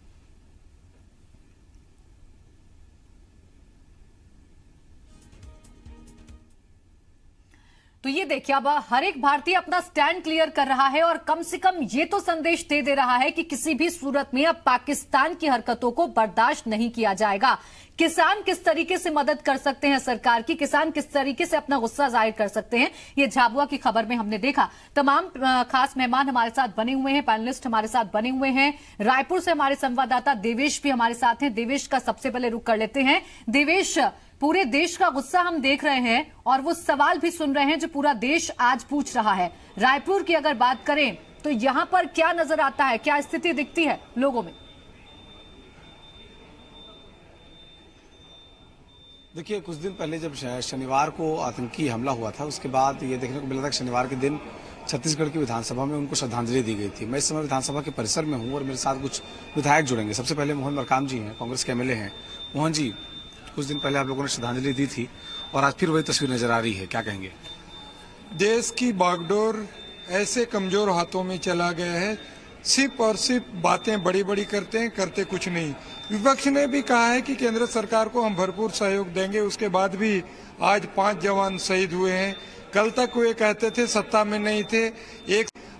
तो ये देखिए, अब हर एक भारतीय अपना स्टैंड क्लियर कर रहा है और कम से कम ये तो संदेश दे रहा है कि किसी भी सूरत में अब पाकिस्तान की हरकतों को बर्दाश्त नहीं किया जाएगा। किसान किस तरीके से मदद कर सकते हैं सरकार की, किसान किस तरीके से अपना गुस्सा जाहिर कर सकते हैं, ये झाबुआ की खबर में हमने देखा। तमाम खास मेहमान हमारे साथ बने हुए हैं, पैनलिस्ट हमारे साथ बने हुए हैं। रायपुर से हमारे संवाददाता देवेश भी हमारे साथ हैं। देवेश का सबसे पहले रुख कर लेते हैं। देवेश, पूरे देश का गुस्सा हम देख रहे हैं और वो सवाल भी सुन रहे हैं जो पूरा देश आज पूछ रहा है। रायपुर की अगर बात करें तो यहां पर क्या नजर आता है, क्या स्थिति दिखती है लोगों में? देखिए, कुछ दिन पहले जब शनिवार को आतंकी हमला हुआ था, उसके बाद ये देखने को मिला था कि शनिवार के दिन छत्तीसगढ़ की विधानसभा में उनको श्रद्धांजलि दी गई थी। मैं इस समय विधानसभा के परिसर में हूं और मेरे साथ कुछ विधायक जुड़ेंगे। सबसे पहले मोहन मरकाम जी हैं, कांग्रेस के एमएलए हैं। मोहन जी, कुछ दिन पहले आप लोगों ने श्रद्धांजलि दी थी और आज फिर वही तस्वीर नजर आ रही है, क्या कहेंगे? देश की बागडोर ऐसे कमजोर हाथों में चला गया है, सिर्फ और सिर्फ बातें बड़ी बड़ी करते हैं, करते कुछ नहीं। विपक्ष ने भी कहा है कि केंद्र सरकार को हम भरपूर सहयोग देंगे, उसके बाद भी आज 5 जवान शहीद हुए हैं। कल तक वे कहते थे सत्ता में नहीं थे,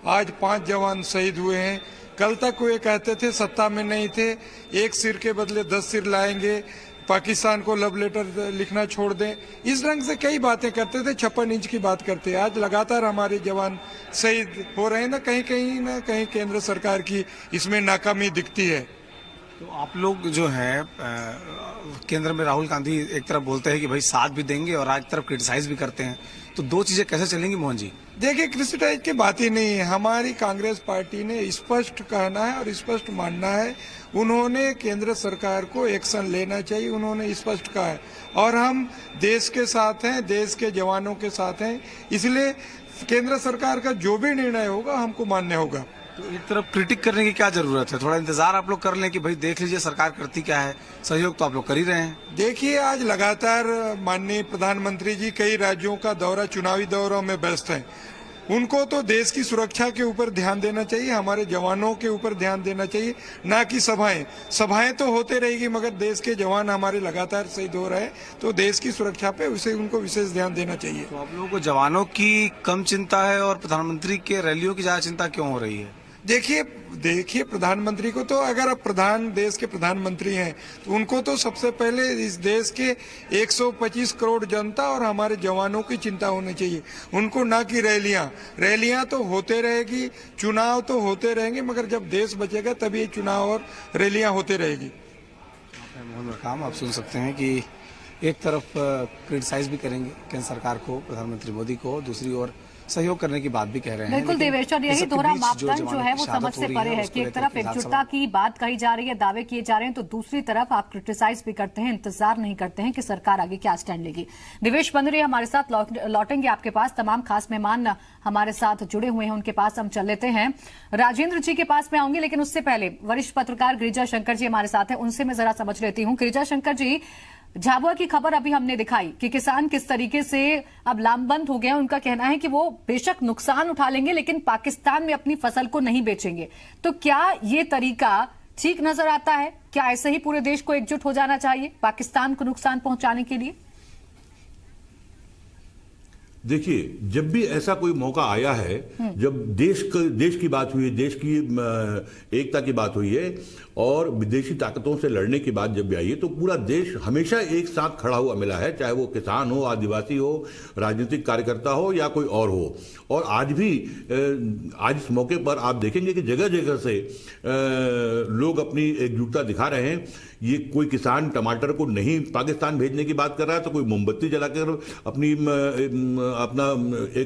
आज 5 जवान शहीद हुए हैं। कल तक वे कहते थे सत्ता में नहीं थे, एक सिर के बदले 10 सिर लाएंगे, पाकिस्तान को लव लेटर लिखना छोड़ दें। इस रंग से कई बातें करते थे, 56 इंच की बात करते। आज लगातार हमारे जवान शहीद हो रहे हैं। ना कहीं केंद्र सरकार की इसमें नाकामी दिखती है। तो आप लोग जो है केंद्र में राहुल गांधी एक तरफ बोलते हैं कि भाई साथ भी देंगे और आज तरफ क्रिटिसाइज भी करते हैं, तो दो चीजें कैसे चलेंगी मोहन जी? देखिए, क्रिटिसाइज की बात ही नहीं है। हमारी कांग्रेस पार्टी ने स्पष्ट कहना है और स्पष्ट मानना है। उन्होंने केंद्र सरकार को एक्शन लेना चाहिए, उन्होंने स्पष्ट कहा है और हम देश के साथ हैं, देश के जवानों के साथ हैं। इसलिए केंद्र सरकार का जो भी निर्णय होगा हमको मान्य होगा। तो एक तरफ क्रिटिक करने की क्या जरूरत है? थोड़ा इंतजार आप लोग कर लें कि भाई देख लीजिए सरकार करती क्या है, सहयोग तो आप लोग कर ही रहे हैं। देखिए, आज लगातार माननीय प्रधानमंत्री जी कई राज्यों का दौरा, चुनावी दौरों में व्यस्त हैं। उनको तो देश की सुरक्षा के ऊपर ध्यान देना चाहिए, हमारे जवानों के ऊपर ध्यान देना चाहिए, ना कि सभाएं तो होते रहेगी, मगर देश के जवान हमारे लगातार शहीद हो रहे हैं, तो देश की सुरक्षा पे उनको विशेष ध्यान देना चाहिए। तो आप लोगों को जवानों की कम चिंता है और प्रधानमंत्री के रैलियों की ज्यादा चिंता क्यों हो रही है? देखिए प्रधानमंत्री को तो, अगर आप देश के प्रधानमंत्री हैं तो उनको तो सबसे पहले इस देश के 125 करोड़ जनता और हमारे जवानों की चिंता होनी चाहिए, उनको ना कि रैलियां तो होते रहेगी, चुनाव तो होते रहेंगे, मगर जब देश बचेगा तभी ये चुनाव और रैलियां होते रहेगी। मोहन मरकाम, आप सुन सकते हैं कि एक तरफ क्रिटिसाइज भी करेंगे केंद्र सरकार को, प्रधानमंत्री मोदी को, दूसरी ओर सहयोग करने की बात भी कह रहे हैं। बिल्कुल देवेश, और यही दोहरा मापदंड जो है वो समझ से परे है कि एक तरफ एकजुटता की बात कही जा रही है, दावे किए जा रहे हैं, तो दूसरी तरफ आप क्रिटिसाइज भी करते हैं, इंतजार नहीं करते हैं कि सरकार आगे क्या स्टैंड लेगी। देवेश बंदरे हमारे साथ लौटेंगे आपके पास। तमाम खास मेहमान हमारे साथ जुड़े हुए हैं, उनके पास हम चल लेते हैं। राजेंद्र जी के पास में आऊंगी, लेकिन उससे पहले वरिष्ठ पत्रकार गिरिजा शंकर जी हमारे साथ हैं, उनसे मैं जरा समझ लेती हूँ। गिरिजा शंकर जी, झाबुआ की खबर अभी हमने दिखाई कि किसान किस तरीके से अब लामबंद हो गए। उनका कहना है कि वो बेशक नुकसान उठा लेंगे लेकिन पाकिस्तान में अपनी फसल को नहीं बेचेंगे। तो क्या ये तरीका ठीक नजर आता है? क्या ऐसे ही पूरे देश को एकजुट हो जाना चाहिए पाकिस्तान को नुकसान पहुंचाने के लिए? देखिए, जब भी ऐसा कोई मौका आया है, जब देश की बात हुई है, देश की एकता की बात हुई है और विदेशी ताकतों से लड़ने की बात जब भी आई है, तो पूरा देश हमेशा एक साथ खड़ा हुआ मिला है, चाहे वो किसान हो, आदिवासी हो, राजनीतिक कार्यकर्ता हो या कोई और हो। और आज भी आज इस मौके पर आप देखेंगे कि जगह जगह से लोग अपनी एकजुटता दिखा रहे हैं। ये कोई किसान टमाटर को नहीं पाकिस्तान भेजने की बात कर रहा है, तो कोई मोमबत्ती जलाकर अपना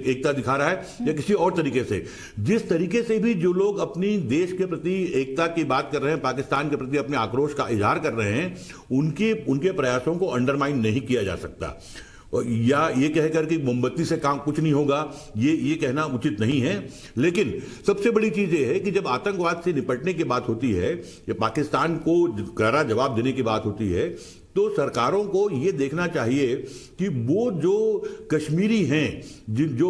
एकता दिखा रहा है, या किसी और तरीके से। जिस तरीके से भी जो लोग अपनी देश के प्रति एकता की बात कर रहे हैं, पाकिस्तान के प्रति अपने आक्रोश का इजहार कर रहे हैं, उनके प्रयासों को अंडरमाइन नहीं किया जा सकता। या ये कहकर कि मोमबत्ती से काम कुछ नहीं होगा, ये कहना उचित नहीं है। लेकिन सबसे बड़ी चीज ये है कि जब आतंकवाद से निपटने की बात होती है या पाकिस्तान को कड़ा जवाब देने की बात होती है, तो सरकारों को ये देखना चाहिए कि वो जो कश्मीरी हैं, जो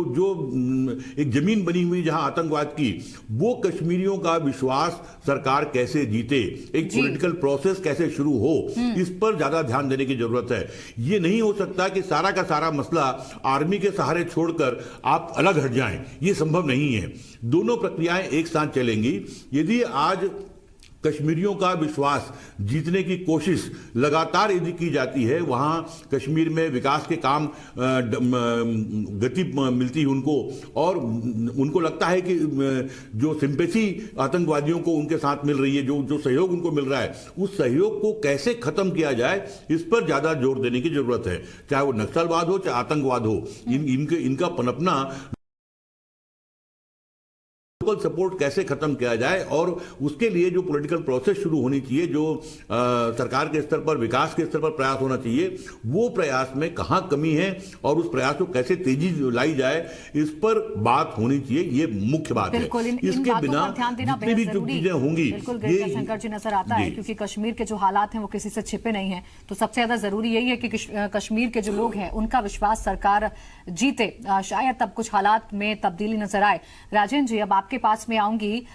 एक जमीन बनी हुई जहां आतंकवाद की, वो कश्मीरियों का विश्वास सरकार कैसे जीते, एक पॉलिटिकल प्रोसेस कैसे शुरू हो, इस पर ज्यादा ध्यान देने की जरूरत है। ये नहीं हो सकता कि सारा का सारा मसला आर्मी के सहारे छोड़कर आप अलग हट जाएं, ये संभव नहीं है। दोनों प्रक्रियाएं एक साथ चलेंगी। यदि आज कश्मीरियों का विश्वास जीतने की कोशिश लगातार यदि की जाती है, वहां कश्मीर में विकास के काम गति मिलती है उनको, और उनको लगता है कि जो सिंपैथी आतंकवादियों को उनके साथ मिल रही है, जो सहयोग उनको मिल रहा है, उस सहयोग को कैसे खत्म किया जाए, इस पर ज्यादा जोर देने की जरूरत है। चाहे वो नक्सलवाद हो, चाहे आतंकवाद हो, इनका पनपना, सपोर्ट कैसे खत्म किया जाए, और उसके लिए जो पॉलिटिकल प्रोसेस शुरू होनी चाहिए, जो सरकार के स्तर पर, विकास के स्तर पर प्रयास होना चाहिए, वो प्रयास में कहां कमी है और उस प्रयास को कैसे तेजी लाई जाए, इस पर बात होनी चाहिए। ये मुख्य बात है। इसके बिना जितनी भी जो चीजें होंगी, ये शंकर जी नजर आता है, क्योंकि कश्मीर के जो हालात हैं वो किसी से छिपे नहीं है। तो सबसे ज्यादा जरूरी यही है कि कश्मीर के जो लोग हैं उनका विश्वास सरकार जीते, शायद तब कुछ हालात में तब्दीली नजर आए। राजेंद्र जी, अब आपके पास में आऊंगी।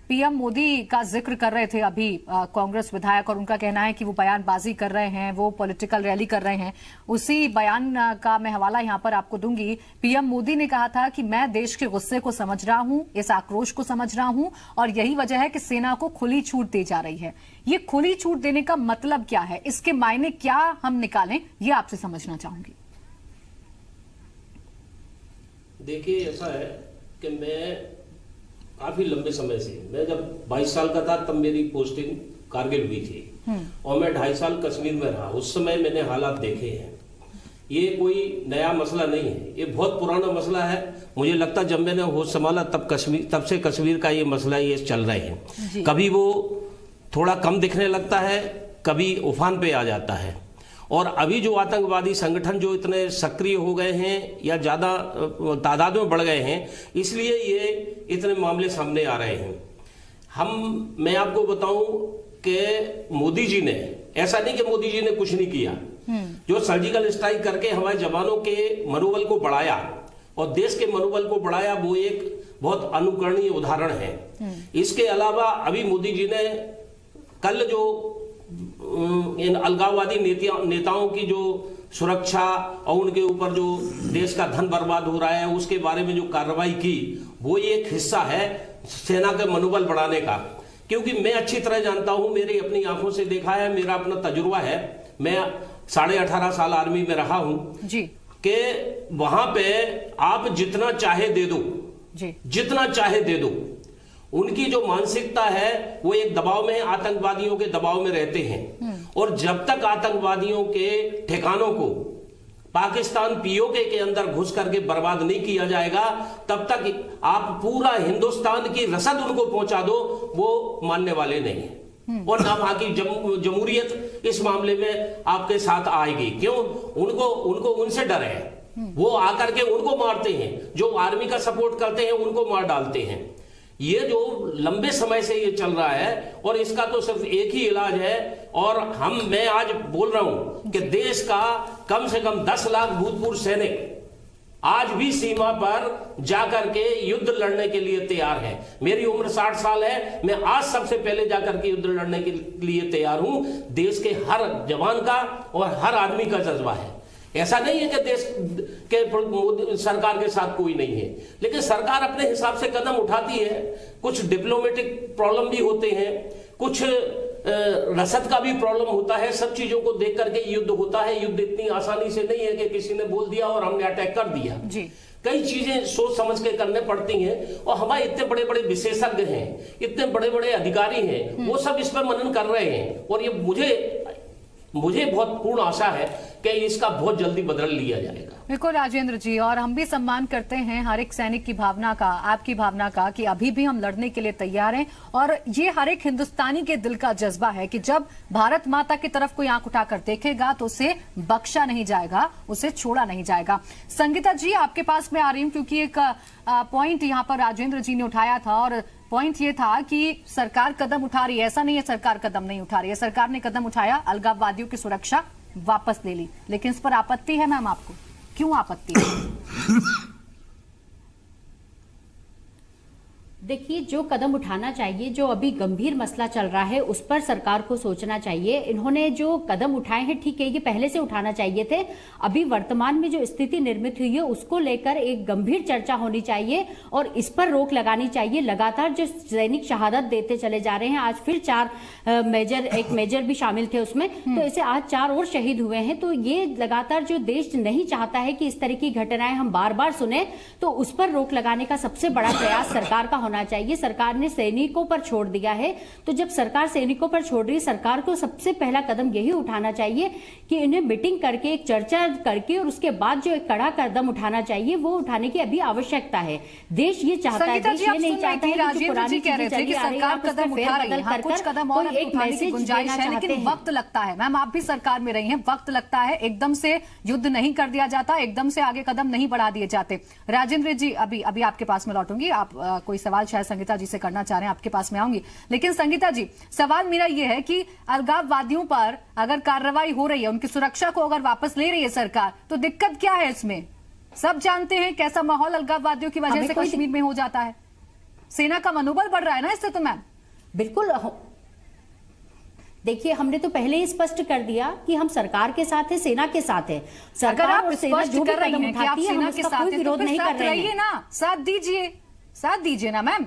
पीएम मोदी का जिक्र कर रहे थे अभी कांग्रेस विधायक, और उनका कहना है कि वो बयानबाजी कर रहे हैं, वो पॉलिटिकल रैली कर रहे हैं। उसी बयान का मैं हवाला यहां पर आपको दूंगी। पीएम मोदी ने कहा था कि मैं देश के गुस्से को समझ रहा हूं, इस आक्रोश को समझ रहा हूं, और यही वजह है कि सेना को खुली छूट दी जा रही है। ये खुली छूट देने का मतलब क्या है, इसके मायने क्या हम निकालें, ये आपसे समझना चाहूंगी। देखिए, ऐसा है कि मैं काफी लंबे समय से, मैं जब 22 साल का था तब मेरी पोस्टिंग कारगिल हुई थी, और मैं 2.5 साल कश्मीर में रहा। उस समय मैंने हालात देखे हैं। ये कोई नया मसला नहीं है, ये बहुत पुराना मसला है। मुझे लगता जब मैंने होश संभाला तब से कश्मीर का ये मसला ये चल रहे हैं। कभी वो थोड़ा कम दिखने लगता है, कभी उफान पे आ जाता है। और अभी जो आतंकवादी संगठन जो इतने सक्रिय हो गए हैं या ज्यादा तादाद में बढ़ गए हैं, इसलिए ये इतने मामले सामने आ रहे हैं। मैं आपको बताऊं कि मोदी जी ने, ऐसा नहीं कि मोदी जी ने कुछ नहीं किया, जो सर्जिकल स्ट्राइक करके हमारे जवानों के मनोबल को बढ़ाया और देश के मनोबल को बढ़ाया, वो एक बहुत अनुकरणीय उदाहरण है। इसके अलावा अभी मोदी जी ने कल जो इन अलगाववादी नेताओं की जो सुरक्षा और उनके ऊपर जो देश का धन बर्बाद हो रहा है उसके बारे में जो कार्रवाई की, वो एक हिस्सा है सेना के मनोबल बढ़ाने का। क्योंकि मैं अच्छी तरह जानता हूं, मेरी अपनी आंखों से देखा है, मेरा अपना तजुर्बा है, मैं 18.5 साल आर्मी में रहा हूं जी, कि वहां पे आप जितना चाहे दे दो जी, जितना चाहे दे दो, उनकी जो मानसिकता है वो एक दबाव में, आतंकवादियों के दबाव में रहते हैं। और जब तक आतंकवादियों के ठिकानों को पाकिस्तान पीओके के अंदर घुस करके बर्बाद नहीं किया जाएगा, तब तक आप पूरा हिंदुस्तान की रसद उनको पहुंचा दो, वो मानने वाले नहीं है। और ना वहां की जमहूरियत इस मामले में आपके साथ आएगी। क्यों? उनको उनसे डर है, वो आकर के उनको मारते हैं, जो आर्मी का सपोर्ट करते हैं उनको मार डालते हैं। ये जो लंबे समय से ये चल रहा है, और इसका तो सिर्फ एक ही इलाज है। और मैं आज बोल रहा हूं कि देश का कम से कम 10 लाख भूतपूर्व सैनिक आज भी सीमा पर जाकर के युद्ध लड़ने के लिए तैयार है। मेरी उम्र 60 साल है, मैं आज सबसे पहले जाकर के युद्ध लड़ने के लिए तैयार हूं। देश के हर जवान का और हर आदमी का जज्बा है। ऐसा नहीं है कि देश के सरकार के साथ कोई नहीं है, लेकिन सरकार अपने हिसाब से कदम उठाती है। कुछ डिप्लोमेटिक प्रॉब्लम भी होते हैं, कुछ रसद का भी प्रॉब्लम होता है। सब चीजों को देख करके युद्ध होता है। युद्ध इतनी आसानी से नहीं है कि किसी ने बोल दिया और हमने अटैक कर दिया जी। कई चीजें सोच समझ के करने पड़ती हैं। और हमारे इतने बड़े बड़े विशेषज्ञ हैं, इतने बड़े बड़े अधिकारी हैं, वो सब इस पर मनन कर रहे हैं। और ये मुझे मुझे बहुत पूर्ण आशा है कि इसका बहुत जल्दी बदल लिया जाएगा। बिल्कुल राजेंद्र जी, और हम भी सम्मान करते हैं हर एक सैनिक की भावना का, आपकी भावना का, कि अभी भी हम लड़ने के लिए तैयार हैं। और ये हर एक हिंदुस्तानी के दिल का जज्बा है कि जब भारत माता की तरफ कोई आंख उठाकर देखेगा तो उसे बख्शा नहीं जाएगा, उसे छोड़ा नहीं जाएगा। संगीता जी, आपके पास मैं आ रही हूँ क्योंकि एक पॉइंट यहाँ पर राजेंद्र जी ने उठाया था, और पॉइंट ये था कि सरकार कदम उठा रही है। ऐसा नहीं है सरकार कदम नहीं उठा रही है, सरकार ने कदम उठाया, अलगाववादियों की सुरक्षा वापस ले ली, लेकिन इस पर आपत्ति है मैम आपको? क्यों आपत्ति है? देखिए, जो कदम उठाना चाहिए, जो अभी गंभीर मसला चल रहा है उस पर सरकार को सोचना चाहिए। इन्होंने जो कदम उठाए हैं, ठीक है, ये पहले से उठाना चाहिए थे। अभी वर्तमान में जो स्थिति निर्मित हुई है उसको लेकर एक गंभीर चर्चा होनी चाहिए और इस पर रोक लगानी चाहिए। लगातार जो सैनिक शहादत देते चले जा रहे हैं, आज फिर 4 मेजर, एक मेजर भी शामिल थे उसमें, तो इसे आज 4 और शहीद हुए हैं। तो ये लगातार जो देश नहीं चाहता है कि इस तरह की घटनाएं हम बार बार सुने, तो उस पर रोक लगाने का सबसे बड़ा प्रयास सरकार का होना चाहिए। सरकार ने सैनिकों पर छोड़ दिया है, तो जब सरकार सैनिकों पर छोड़ रही है, सरकार को सबसे पहला कदम यही उठाना चाहिए कि इन्हें मीटिंग करके, एक चर्चा करके, और उसके बाद जो एक कड़ा कदम उठाना चाहिए वो उठाने की अभी आवश्यकता है। देश ये चाहता है, देश ये नहीं चाहता है कि पुरानी चीजें चली आ रही है, कदम उठा रही है, कुछ कदम और एक मैसेज गुंजाइश है, लेकिन वक्त लगता है। मैम, आप भी सरकार में रही हैं, वक्त लगता है, एकदम से युद्ध नहीं कर दिया जाता, एकदम से आगे कदम नहीं बढ़ा दिए जाते। राजेंद्र जी, अभी आपके पास में लौटूंगी, आप कोई सवाल शायद संगीता जी से करना चाह रहे हैं, आपके पास में आऊंगी। लेकिन संगीता जी, सवाल मेरा यह है कि अलगाववादियों पर अगर कार्रवाई हो रही है, उनकी सुरक्षा को अगर वापस ले रही है सरकार, तो दिक्कत क्या है इसमें? सब जानते हैं कैसा माहौल अलगाववादियों की वजह से कश्मीर में हो जाता है। सेना का मनोबल बढ़ रहा है ना इससे, तो मैम? बिल्कुल। देखिए, हमने तो पहले ही स्पष्ट कर दिया कि हम सरकार के साथ है, सेना के साथ है। सरकार और सेना जो भी कदम उठाती है, हम उसका कोई विरोध नहीं कर रहे हैं ना। साथ दीजिए ना मैम।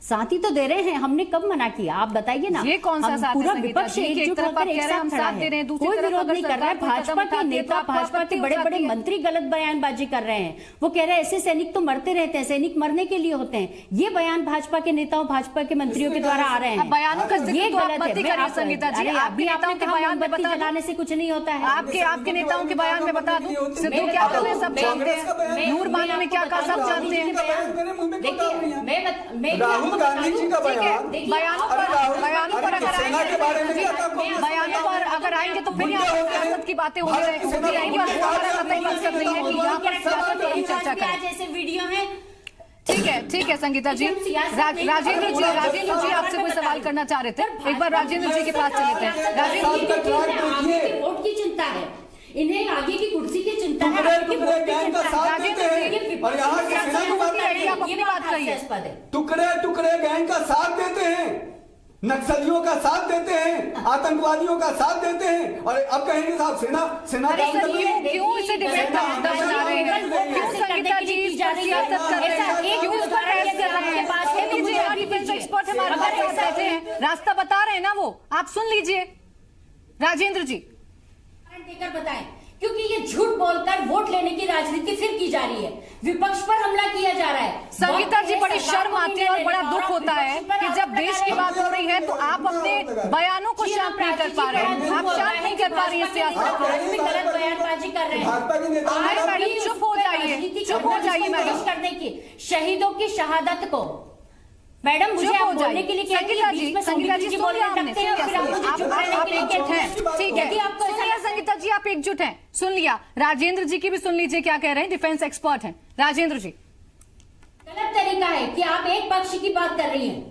साथी तो दे रहे हैं, हमने कब मना किया? आप बताइए ना। ये कौन सा साथ? पूरा विपक्ष एकजुट होकर एक साथ खड़ा है, कोई विरोध नहीं कर रहा है। भाजपा के नेता, भाजपा के बड़े बड़े मंत्री गलत बयानबाजी कर रहे हैं। वो कह रहे हैं ऐसे सैनिक तो मरते रहते हैं, सैनिक मरने के लिए होते हैं। ये बयान भाजपा के नेताओं, भाजपा के मंत्रियों के द्वारा आ रहे हैं। बयानों का ये गलत है। संगीता जी, अभी आपने कहा मोमबत्ती जलाने से कुछ नहीं होता है। आपके नेताओं के बयान में बता दूं, सिद्धू क्या कर रहे हैं सब जानते हैं, नूर बानो ने क्या कहा सब जानते हैं। राहुल गांधी जी का बयानों पर अगर आएंगे तो फिर यहाँ पर सियासत की बातें होती रहेंगी और हमारा कतई मकसद नहीं है कि यहाँ पर सियासत की चर्चा करें। जैसे वीडियो है। ठीक है संगीता जी। राजेंद्र जी आपसे कोई सवाल करना चाह रहे थे, एक बार राजेंद्र जी के पास चले थे। राजेंद्र जी, वोट की चिंता है, इन्हें आगे की कुर्सी की चिंता है, टुकड़े टुकड़े गैंग का साथ देते हैं, नक्सलियों का साथ देते हैं, आतंकवादियों का साथ देते हैं, और अब कहेंगे साहब सेना क्यों इसे डिबेट का मुद्दा बना रहे हैं? क्यों संगीता जी सियासत कर रहे हैं? क्यों इस पर बहस कर रहे हैं? बात है लीजिए, डिफेंस एक्सपर्ट हमारे पास बैठे हैं, रास्ता बता रहे हैं ना, वो आप सुन लीजिए। राजेंद्र जी देकर बताएं, क्योंकि ये झूठ बोलकर वोट लेने की राजनीति फिर की जा रही है, विपक्ष पर हमला किया जा रहा है। संगीता जी, बड़ी शर्म आती है और बड़ा दुख होता है कि जब देश की बात हो रही है तो आप अपने बयानों को शांत नहीं कर पा रहे हैं, आप शांत नहीं कर पा रही है सियासत। गलत बयानबाजी कर रहे हैं। मैडम चुप हो जाइए मैडम। करने की शहीदों की शहादत को मैडम मुझे आप बोलने के लिए संगीता जी बोलने लगते हैं, फिर आप एकजुट हैं, ठीक है? सुनिए संगीता जी, आप एकजुट हैं, सुन लिया। राजेंद्र जी की भी सुन लीजिए क्या कह रहे हैं, डिफेंस एक्सपर्ट हैं। राजेंद्र जी, गलत तरीका है कि आप एक पक्ष की बात कर रही हैं।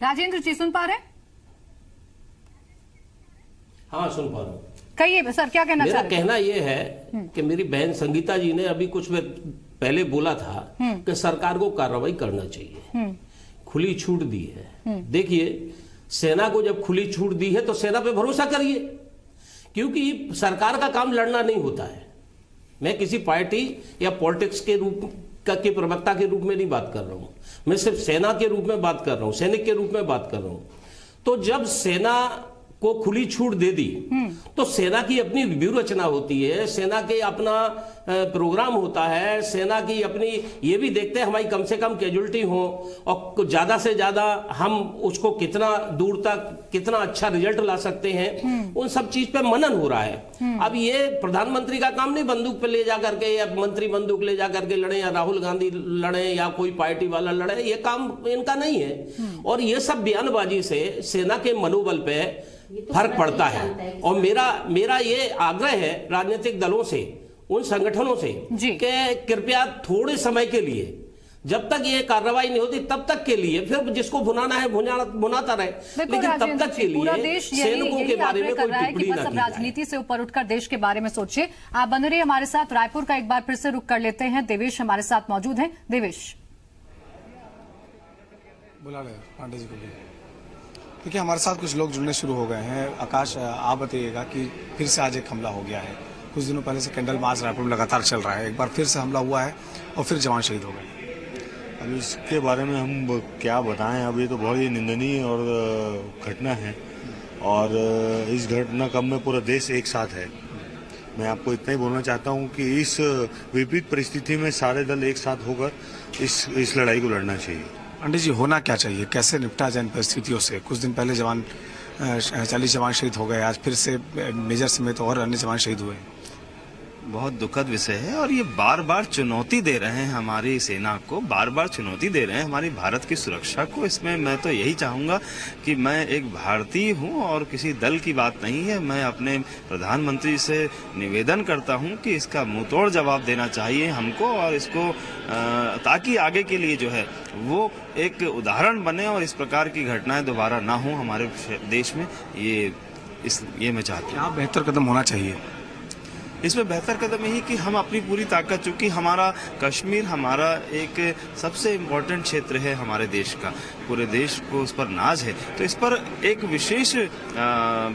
राजेंद्र जी सुन पा रहे हैं? हाँ, सुन पा रहा हूँ। कहिए सर, क्या कहना चाह रहे हैं? मेरा कहना यह है कि मेरी बहन संगीता जी ने अभी कुछ पहले बोला था कि सरकार को कार्रवाई करना चाहिए, खुली छूट दी है। देखिए, सेना को जब खुली छूट दी है तो सेना पे भरोसा करिए, क्योंकि सरकार का काम लड़ना नहीं होता है। मैं किसी पार्टी या पॉलिटिक्स के रूप के प्रवक्ता के रूप में नहीं बात कर रहा हूं, मैं सिर्फ सेना के रूप में बात कर रहा हूं, सैनिक के रूप में बात कर रहा हूं। तो जब सेना को खुली छूट दे दी तो सेना की अपनी व्यूह रचना होती है, सेना के अपना प्रोग्राम होता है, सेना की अपनी ये भी देखते हैं हमारी कम से कम कैजुअलिटी हो और ज्यादा से ज्यादा हम उसको कितना दूर तक कितना अच्छा रिजल्ट ला सकते हैं, उन सब चीज पे मनन हो रहा है। अब ये प्रधानमंत्री का काम नहीं बंदूक पे ले जा करके या मंत्री बंदूक ले जा करके लड़े या राहुल गांधी लड़े या कोई पार्टी वाला लड़े, ये काम इनका नहीं है। और ये सब बयानबाजी से सेना के मनोबल पे फर्क पड़ता है। और मेरा ये आग्रह है राजनीतिक दलों से, उन संगठनों से कि कृपया थोड़े समय के लिए, जब तक ये कार्रवाई नहीं होती तब तक के लिए, फिर जिसको भुनाना है भुनाता रहे, लेकिन तब तक के लिए सैनिकों के बारे में कोई टिप्पणी न की जाए। राजनीति से ऊपर उठकर देश के बारे में सोचिए। आप बने रहिए हमारे साथ। रायपुर का एक बार फिर से रुख कर लेते हैं। देवेश हमारे साथ मौजूद हैं। देवेश, बुला ले पांडे जी को भी। देखिए, हमारे साथ कुछ लोग जुड़ने शुरू हो गए हैं। आकाश, आप बताइएगा कि फिर से आज एक हमला हो गया है। कुछ दिनों पहले से कैंडल मार्च रायपुर में लगातार चल रहा है, एक बार फिर से हमला हुआ है और फिर जवान शहीद हो गए। अब इसके बारे में हम क्या बताएं, अब ये तो बहुत ही निंदनीय और घटना है और इस घटना क्रम में पूरा देश एक साथ है। मैं आपको इतना ही बोलना चाहता हूं कि इस विपरीत परिस्थिति में सारे दल एक साथ होकर इस लड़ाई को लड़ना चाहिए। पंडित जी, होना क्या चाहिए, कैसे निपटा जाए इन परिस्थितियों से? कुछ दिन पहले 40 जवान शहीद हो गए, आज फिर से मेजर समेत और अन्य जवान शहीद हुए। बहुत दुखद विषय है और ये बार बार चुनौती दे रहे हैं हमारी सेना को, बार बार चुनौती दे रहे हैं हमारी भारत की सुरक्षा को। इसमें मैं तो यही चाहूंगा कि मैं एक भारतीय हूं और किसी दल की बात नहीं है। मैं अपने प्रधानमंत्री से निवेदन करता हूं कि इसका मुंहतोड़ जवाब देना चाहिए हमको और इसको ताकि आगे के लिए जो है वो एक उदाहरण बने और इस प्रकार की घटनाएं दोबारा ना हो हमारे देश में। ये मैं चाहता हूँ। क्या बेहतर कदम होना चाहिए इसमें? बेहतर कदम यही कि हम अपनी पूरी ताकत, चूंकि हमारा कश्मीर हमारा एक सबसे इम्पोर्टेंट क्षेत्र है हमारे देश का, पूरे देश को उस पर नाज है, तो इस पर एक विशेष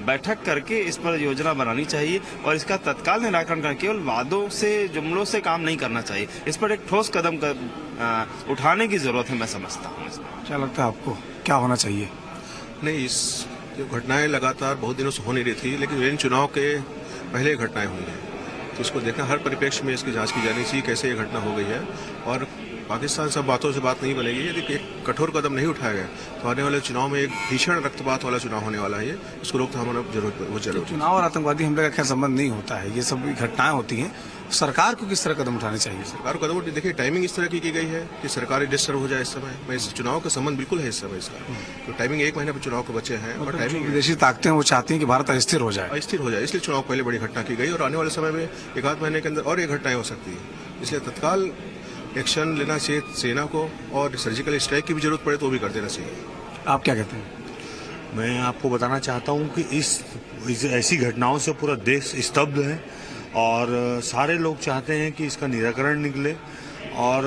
बैठक करके इस पर योजना बनानी चाहिए और इसका तत्काल निराकरण करके केवल वादों से जुमलों से काम नहीं करना चाहिए। इस पर एक ठोस कदम उठाने की जरूरत है, मैं समझता हूँ। क्या लगता है आपको, क्या होना चाहिए? नहीं, इस जो घटनाएं लगातार बहुत दिनों से हो नहीं रही थी, लेकिन इन चुनाव के पहले घटनाएं हुई हैं, तो इसको देखना हर परिप्रेक्ष्य में इसकी जांच की जानी चाहिए कैसे ये घटना हो गई है। और पाकिस्तान सब बातों से बात नहीं बनेगी, यदि एक कठोर कदम नहीं उठाया गया तो आने वाले चुनाव में एक भीषण रक्तपात वाला चुनाव होने वाला है। इसको रोकथाम होना जरूर। चुनाव और आतंकवादी हमले का खैर संबंध नहीं होता है, ये सब घटनाएं होती हैं। सरकार को किस तरह कदम उठाने चाहिए? सरकार को कदम, देखिए टाइमिंग इस तरह की गई है कि सरकार डिस्टर्ब हो जाए इस समय। मैं इस चुनाव का संबंध बिल्कुल है इस समय इसका, तो टाइमिंग 1 महीने पर चुनाव के बचे हैं और टाइमिंग विदेशी ताकतें वो चाहती हैं कि भारत अस्थिर हो जाए, इसलिए चुनाव पहले बड़ी घटना की गई और आने वाले समय में 1-8 महीने के अंदर और एक घटनाएं हो सकती है। इसलिए तत्काल एक्शन लेना चाहिए सेना को और सर्जिकल स्ट्राइक की भी जरूरत पड़े तो भी कर देना चाहिए। आप क्या कहते हैं? मैं आपको बताना चाहता हूं कि इस ऐसी घटनाओं से पूरा देश स्तब्ध है और सारे लोग चाहते हैं कि इसका निराकरण निकले और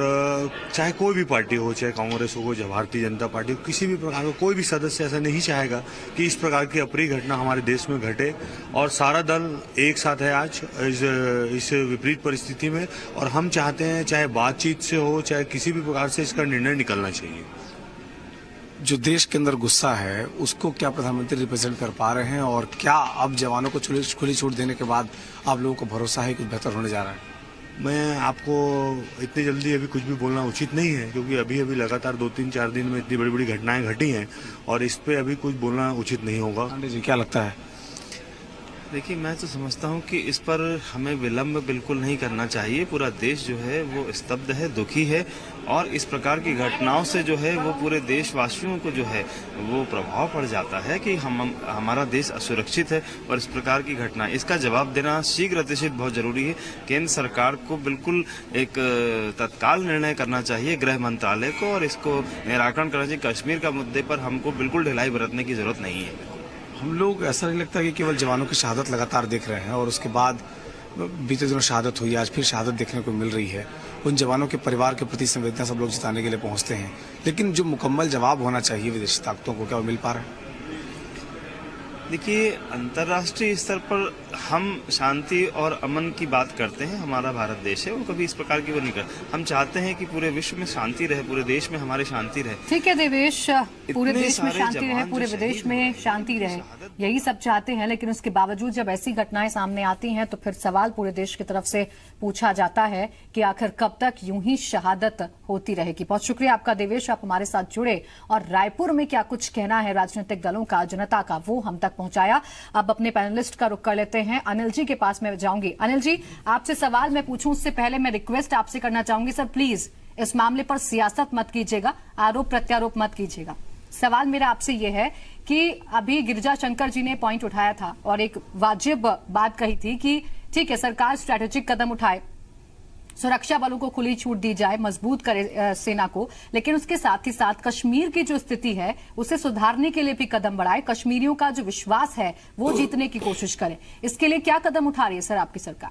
चाहे कोई भी पार्टी हो, चाहे कांग्रेस हो, चाहे भारतीय जनता पार्टी हो, किसी भी प्रकार का कोई भी सदस्य ऐसा नहीं चाहेगा कि इस प्रकार की अप्रिय घटना हमारे देश में घटे। और सारा दल एक साथ है आज इस विपरीत परिस्थिति में और हम चाहते हैं चाहे बातचीत से हो चाहे किसी भी प्रकार से इसका निर्णय निकलना चाहिए। जो देश के अंदर गुस्सा है उसको क्या प्रधानमंत्री रिप्रेजेंट कर पा रहे हैं और क्या अब जवानों को खुली छूट देने के बाद आप लोगों को भरोसा है कि बेहतर होने जा रहा है? मैं आपको इतनी जल्दी अभी कुछ भी बोलना उचित नहीं है क्योंकि अभी लगातार 2-3-4 दिन में इतनी बड़ी बड़ी घटनाएं घटी हैं और इस पे अभी कुछ बोलना उचित नहीं होगा। पांडे जी, क्या लगता है? देखिए, मैं तो समझता हूं कि इस पर हमें विलंब बिल्कुल नहीं करना चाहिए। पूरा देश जो है वो स्तब्ध है, दुखी है और इस प्रकार की घटनाओं से जो है वो पूरे देशवासियों को जो है वो प्रभाव पड़ जाता है कि हमारा देश असुरक्षित है और इस प्रकार की घटना, इसका जवाब देना शीघ्र गतिशील बहुत जरूरी है। केंद्र सरकार को बिल्कुल एक तत्काल निर्णय करना चाहिए, गृह मंत्रालय को, और इसको निराकरण करना चाहिए। कश्मीर का मुद्दे पर हमको बिल्कुल ढिलाई बरतने की जरूरत नहीं है। हम लोग ऐसा नहीं लगता कि केवल जवानों की शहादत लगातार देख रहे हैं और उसके बाद बीते दिनों शहादत हुई, आज फिर शहादत देखने को मिल रही है। उन जवानों के परिवार के प्रति संवेदना सब लोग जताने के लिए पहुंचते हैं, लेकिन जो मुकम्मल जवाब होना चाहिए विदेशी ताकतों को, क्या वो मिल पा रहा है? देखिए, अंतर्राष्ट्रीय स्तर पर हम शांति और अमन की बात करते हैं, हमारा भारत देश है, वो कभी इस प्रकार की वो नहीं करते। हम चाहते हैं कि पूरे विश्व में शांति रहे, पूरे देश में हमारे शांति रहे। ठीक है देवेश, पूरे देश में शांति रहे, पूरे विदेश में शांति रहे, यही सब चाहते हैं। लेकिन उसके बावजूद जब ऐसी घटनाएं सामने आती हैं तो फिर सवाल पूरे देश की तरफ से पूछा जाता है कि आखिर कब तक यूं ही शहादत होती रहेगी। बहुत शुक्रिया आपका देवेश, आप हमारे साथ जुड़े और रायपुर में क्या कुछ कहना है राजनीतिक दलों का, जनता का, वो हम तक पहुंचाया। अब अपने पैनलिस्ट का रुख कर लेते हैं, अनिल जी के पास मैं जाऊंगी। अनिल जी, आपसे सवाल मैं पूछूं उससे पहले मैं रिक्वेस्ट आपसे करना चाहूंगी, सर प्लीज इस मामले पर सियासत मत कीजिएगा, आरोप प्रत्यारोप मत कीजिएगा। सवाल मेरा आपसे ये है कि अभी गिरिजा शंकर जी ने पॉइंट उठाया था और एक वाजिब बात कही थी कि ठीक है सरकार स्ट्रैटेजिक कदम उठाए, सुरक्षा बलों को खुली छूट दी जाए, मजबूत करे सेना को, लेकिन उसके साथ ही साथ कश्मीर की जो स्थिति है उसे सुधारने के लिए भी कदम बढ़ाए, कश्मीरियों का जो विश्वास है वो जीतने की कोशिश करे। इसके लिए क्या कदम उठा रही है सर आपकी सरकार?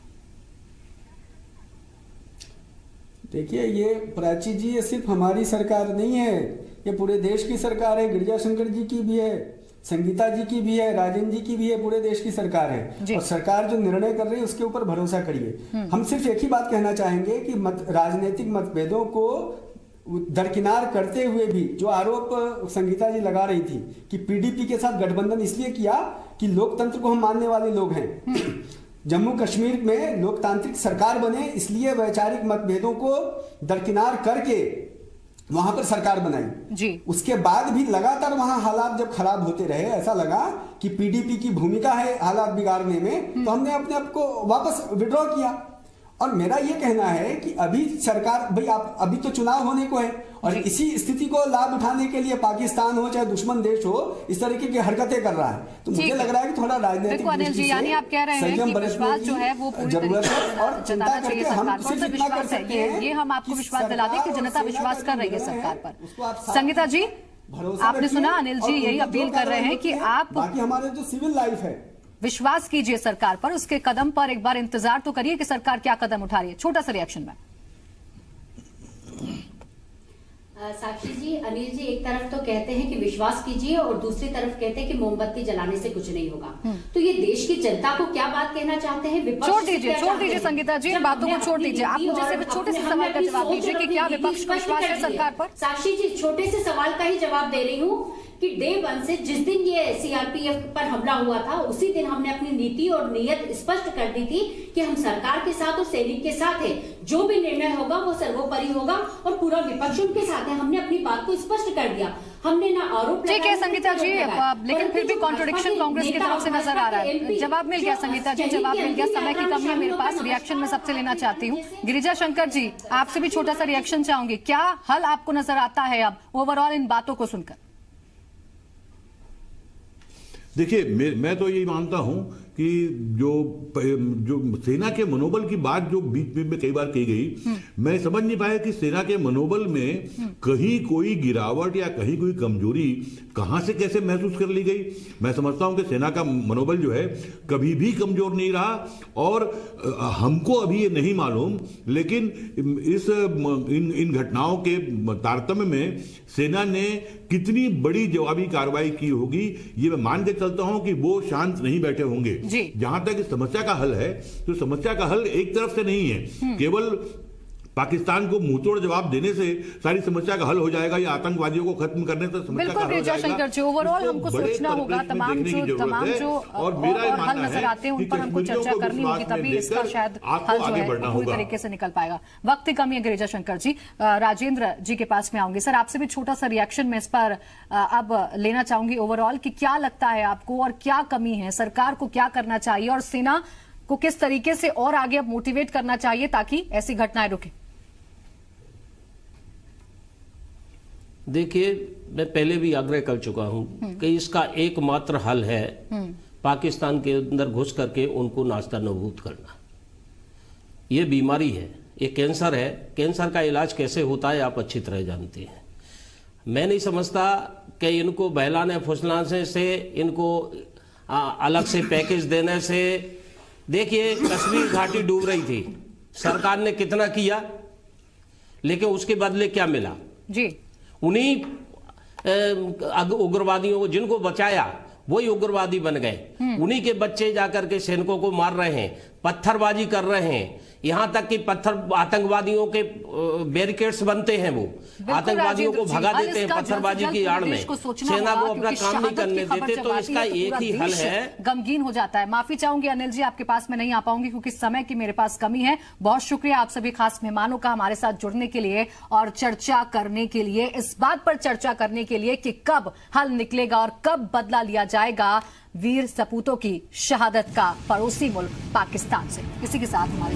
देखिए, ये प्राची जी, ये सिर्फ हमारी सरकार नहीं है, ये पूरे देश की सरकार है। गिरिजा शंकर जी की भी है, संगीता जी की भी है, राजन जी की भी है, पूरे देश की सरकार है। और सरकार जो निर्णय कर रही है उसके ऊपर भरोसा करिए। हम सिर्फ एक ही बात कहना चाहेंगे कि राजनीतिक मतभेदों को दरकिनार करते हुए भी जो आरोप संगीता जी लगा रही थी कि पीडीपी के साथ गठबंधन इसलिए किया कि लोकतंत्र को हम मानने वाले लोग हैं, जम्मू कश्मीर में लोकतांत्रिक सरकार बने इसलिए वैचारिक मतभेदों को दरकिनार करके वहां पर सरकार बनाई जी। उसके बाद भी लगातार वहां हालात जब खराब होते रहे, ऐसा लगा कि पीडीपी की भूमिका है हालात बिगाड़ने में, तो हमने अपने आप को वापस विड्रॉ किया। और मेरा ये कहना है कि अभी सरकार, भाई आप अभी तो चुनाव होने को है और इसी स्थिति को लाभ उठाने के लिए पाकिस्तान हो चाहे दुश्मन देश हो इस तरीके की हरकतें कर रहा है। तो मुझे लग रहा है कि थोड़ा राजनीतिक अनिल जी, यानी आप कह रहे हैं कि विश्वास जो है वो पूरी तरीके से और जताना चाहिए सरकार पर। तो विश्वास है, ये हम आपको विश्वास दिला दें कि जनता विश्वास कर रही है सरकार पर। संगीता जी, आपने सुना अनिल जी यही अपील कर रहे हैं कि आप, बाकी हमारे जो सिविल लाइफ है, विश्वास कीजिए सरकार पर, उसके कदम पर एक बार इंतजार तो करिए कि सरकार क्या कदम उठा रही है। छोटा सा रिएक्शन में साक्षी जी, अनिल जी एक तरफ तो कहते हैं कि विश्वास कीजिए और दूसरी तरफ कहते हैं कि मोमबत्ती जलाने से कुछ नहीं होगा। तो ये देश की जनता को क्या बात कहना चाहते हैं? छोड़ दीजिए संगीता जी, इन बातों को छोड़ दीजिए। आप मुझे सिर्फ छोटे से सवाल का जवाब दीजिए कि क्या विपक्ष को विश्वास है सरकार पर? साक्षी जी, छोटे से सवाल का ही जवाब दे रही हूँ कि डे 1 से जिस दिन ये सीआरपीएफ पर हमला हुआ था उसी दिन हमने अपनी नीति और नीयत स्पष्ट कर दी थी कि हम सरकार के साथ और सैनिक के साथ है, जो भी निर्णय होगा वो सर्वोपरि होगा और पूरा विपक्ष उनके साथ है। हमने अपनी बात को स्पष्ट कर दिया, हमने ना आरोप। ठीक है संगीता जी, लेकिन फिर भी कॉन्ट्रोडिक्शन कांग्रेस की तरफ से नजर आ रहा है। जवाब मिल गया संगीता जी, जवाब मिल गया। समय की कमी है मेरे पास, रिएक्शन में सबसे लेना चाहती हूँ। गिरिजा शंकर जी, आपसे भी छोटा सा रिएक्शन चाहूंगी, क्या हल आपको नजर आता है अब ओवरऑल इन बातों को सुनकर? देखिए, मैं तो यही मानता हूं कि जो सेना के मनोबल की बात जो बीच में कई बार की गई, मैं समझ नहीं पाया कि सेना के मनोबल में कहीं कोई गिरावट या कहीं कोई कमजोरी कहां से कैसे महसूस कर ली गई। मैं समझता हूं कि सेना का मनोबल जो है कभी भी कमजोर नहीं रहा और हमको अभी ये नहीं मालूम, लेकिन इन घटनाओं के तारतम्य में सेना ने कितनी बड़ी जवाबी कार्रवाई की होगी, ये मैं मान के चलता हूं कि वो शांत नहीं बैठे होंगे। जहां तक इस समस्या का हल है, तो समस्या का हल एक तरफ से नहीं है, केवल पाकिस्तान को मुंहतोड़ जवाब देने से सारी समस्या का हल हो जाएगा या आतंकवादियों को खत्म करने से समस्या का हल हो जाएगा। शंकर जी, ओवरऑल हमको सोचना होगा, तमाम जो और हल नजर आते हैं उन पर हमको चर्चा करनी होगी, तभी इसका शायद हल जो है पूरी तरीके से निकल पाएगा। वक्त की कमी है गिरिजा शंकर जी। राजेंद्र जी के पास में आऊंगी। सर, आपसे भी छोटा सा रिएक्शन में इस पर अब लेना चाहूंगी ओवरऑल कि क्या लगता है आपको और क्या कमी है, सरकार को क्या करना चाहिए और सेना को किस तरीके से और आगे अब मोटिवेट करना चाहिए ताकि ऐसी घटनाएं रुके? देखिए, मैं पहले भी आग्रह कर चुका हूं कि इसका एकमात्र हल है पाकिस्तान के अंदर घुस करके उनको नाश्ता नबूद करना। ये बीमारी है, ये कैंसर है। कैंसर का इलाज कैसे होता है आप अच्छी तरह जानते हैं। मैं नहीं समझता कि इनको बहलाने फुसलाने से, इनको अलग से पैकेज देने से, देखिए कश्मीर घाटी डूब रही थी, सरकार ने कितना किया, लेकिन उसके बदले क्या मिला जी? उन्हीं उग्रवादियों को जिनको बचाया वही उग्रवादी बन गए। उन्हीं के बच्चे जाकर के सैनिकों को मार रहे हैं, पत्थरबाजी कर रहे हैं, यहां तक कि आतंकवादियों के बैरिकेड्स बनते हैं, वो आतंकवादियों को भगा देते हैं पत्थरबाजी की आड़ में, सेना को अपना काम नहीं करने देते। तो इसका एक ही हल है, गमगीन हो जाता है। माफी चाहूंगी अनिल जी, आपके पास मैं नहीं आ पाऊंगी क्योंकि समय की मेरे पास कमी है। बहुत शुक्रिया आप सभी खास मेहमानों का हमारे साथ जुड़ने के लिए और चर्चा करने के लिए, इस बात पर चर्चा करने के लिए कि कब हल निकलेगा और कब बदला लिया जाएगा वीर सपूतों की शहादत का पड़ोसी मुल्क पाकिस्तान से। इसी के साथ हमारे